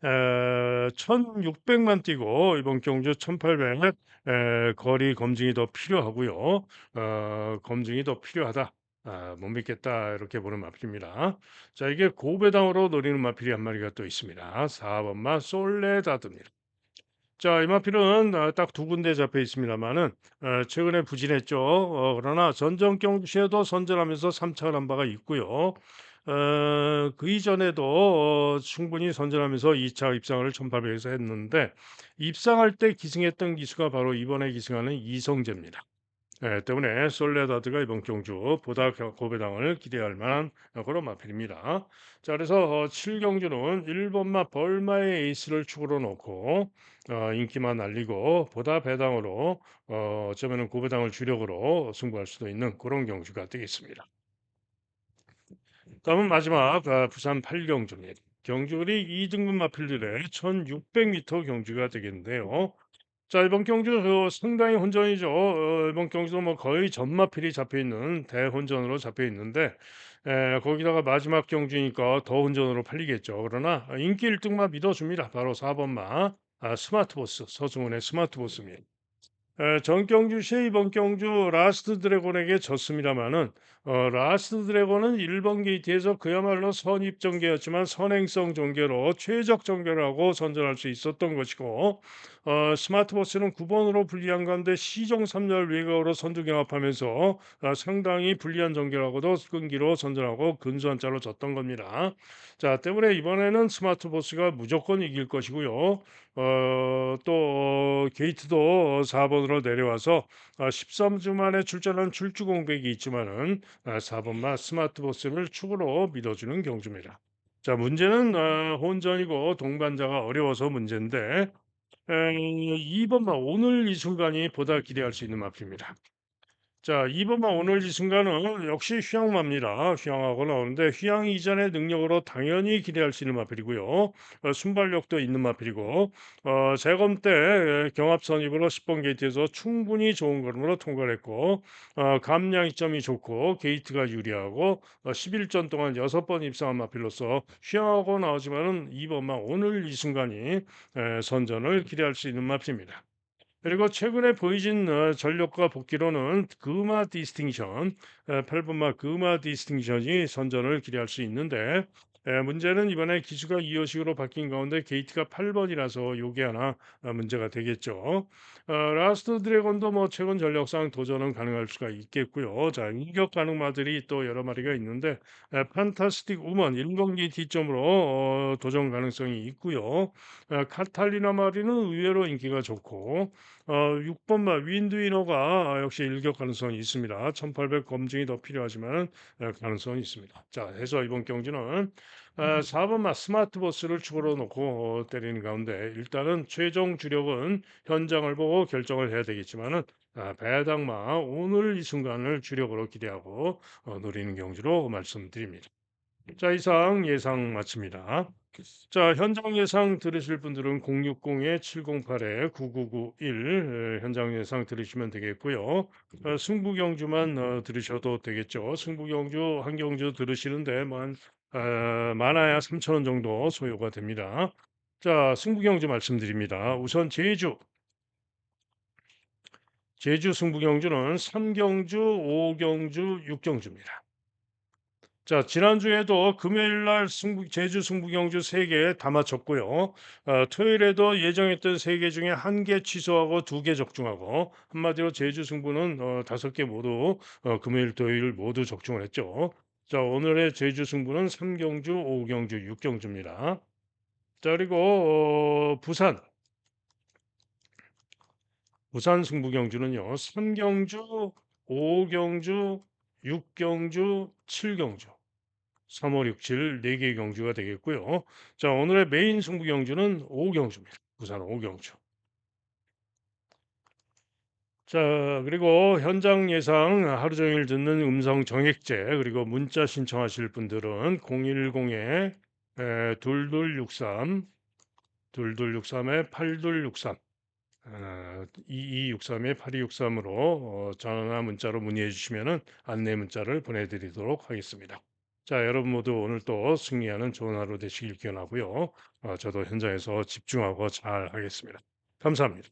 1,600만 뛰고 이번 경주 1,800 거리 검증이 더 필요하고요. 검증이 더 필요하다. 못 믿겠다 이렇게 보는 마필입니다. 자, 이게 고배당으로 노리는 마필이 한 마리가 또 있습니다. 4번마 솔레다드입니다. 자, 이 마필은 딱 두 군데 잡혀 있습니다만은 최근에 부진했죠. 그러나 전정 경주에도 선전하면서 3착을 한 바가 있고요. 그 이전에도 충분히 선전하면서 2차 입상을 1800에서 했는데 입상할 때 기승했던 기수가 바로 이번에 기승하는 이성재입니다. 때문에 솔레다드가 이번 경주 보다 고배당을 기대할 만한 그런 마필입니다. 자, 그래서 7경주는 1번마 벌마의 에이스를 축으로 놓고 인기만 날리고 보다 배당으로 어쩌면 고배당을 주력으로 승부할 수도 있는 그런 경주가 되겠습니다. 다음은 마지막 부산 8경주입니다. 경주리 2등급 마필들의 1600m 경주가 되겠는데요. 자, 이번 경주 상당히 혼전이죠. 이번 경주도 뭐 거의 전마필이 잡혀 있는 대혼전으로 잡혀 있는데 거기다가 마지막 경주니까 더 혼전으로 팔리겠죠. 그러나 인기 1등만 믿어줍니다. 바로 4번마 스마트보스 서승훈의 스마트보스입니다. 전경주시 이번 경주 라스트 드래곤에게 졌습니다마는 라스트 드래곤은 1번 게이트에서 그야말로 선입 전개였지만 선행성 전개로 최적 전개라고 선전할 수 있었던 것이고 스마트 버스는 9 번으로 불리한 가운데 시정 3열 외곽으로 선두 경합하면서 상당히 불리한 전개라고도 끈기로 선전하고 근소한 차로 졌던 겁니다. 자, 때문에 이번에는 스마트 버스가 무조건 이길 것이고요. 또 게이트도 4 번으로 내려와서 13주 만에 출전한 출주 공백이 있지만은 4 번마 스마트 버스를 축으로 밀어주는 경주입니다. 자, 문제는 혼전이고 동반자가 어려워서 문제인데 2 번마 오늘 이 순간이 보다 기대할 수 있는 마표입니다. 자, 2 번만 오늘 이 순간은 역시 휘황마입니다. 휘황하고 나오는데 휘황 이전의 능력으로 당연히 기대할 수 있는 마필이고요. 순발력도 있는 마필이고 재검 때 경합 선입으로 10번 게이트에서 충분히 좋은 걸음으로 통과를 했고 감량이점이 좋고 게이트가 유리하고 11전 동안 6번 입상한 마필로서 휘황하고 나오지만은 2 번만 오늘 이 순간이 선전을 기대할 수 있는 마필입니다. 그리고 최근에 보이진 전력과 복귀로는 금화 디스팅션, 8번마 금화 디스팅션이 선전을 기대할 수 있는데 문제는 이번에 기수가 2호식으로 바뀐 가운데 게이트가 8번이라서 요게 하나 문제가 되겠죠. 라스트 드래곤도 뭐 최근 전력상 도전은 가능할 수가 있겠고요. 자, 일격 가능마들이 또 여러 마리가 있는데 판타스틱 우먼 1번 게이트 점으로 도전 가능성이 있고요. 카탈리나 마리는 의외로 인기가 좋고 6 번마 윈드위너가 역시 일격 가능성이 있습니다. 1800 검증이 더 필요하지만은 가능성이 있습니다. 자, 해서 이번 경기는 4 번마 스마트 버스를 축으로 놓고 때리는 가운데 일단은 최종 주력은 현장을 보고 결정을 해야 되겠지만은 배당마 오늘 이 순간을 주력으로 기대하고 노리는 경주로 말씀드립니다. 자, 이상 예상 마칩니다. 자, 현장 예상 들으실 분들은 060-708-9991 현장 예상 들으시면 되겠고요. 승부 경주만 들으셔도 되겠죠. 승부 경주 한 경주 들으시는데 많아야 3,000원 정도 소요가 됩니다. 자, 승부 경주 말씀드립니다. 우선 제주 승부 경주는 3경주, 5경주, 6경주입니다. 자, 지난주에도 금요일 날 제주 승부경주 3개 다 맞췄고요. 토요일에도 예정했던 3개 중에 1개 취소하고 2개 적중하고 한마디로 제주 승부는 5개 모두 금요일, 토요일 모두 적중을 했죠. 자, 오늘의 제주 승부는 3경주, 5경주, 6경주입니다. 자, 그리고 부산 승부경주는요. 3경주, 5경주, 6경주, 7경주. 3, 5, 6, 7 4개의 경주가 되겠고요. 자, 오늘의 메인 승부 경주는 5경주입니다. 부산 5경주. 자, 그리고 현장 예상 하루 종일 듣는 음성 정액제 그리고 문자 신청하실 분들은 010에 2263 2263에 8263 2263에 8263으로 전화 문자로 문의해 주시면은 안내 문자를 보내드리도록 하겠습니다. 자, 여러분 모두 오늘 또 승리하는 좋은 하루 되시길 기원하고요. 저도 현장에서 집중하고 잘 하겠습니다. 감사합니다.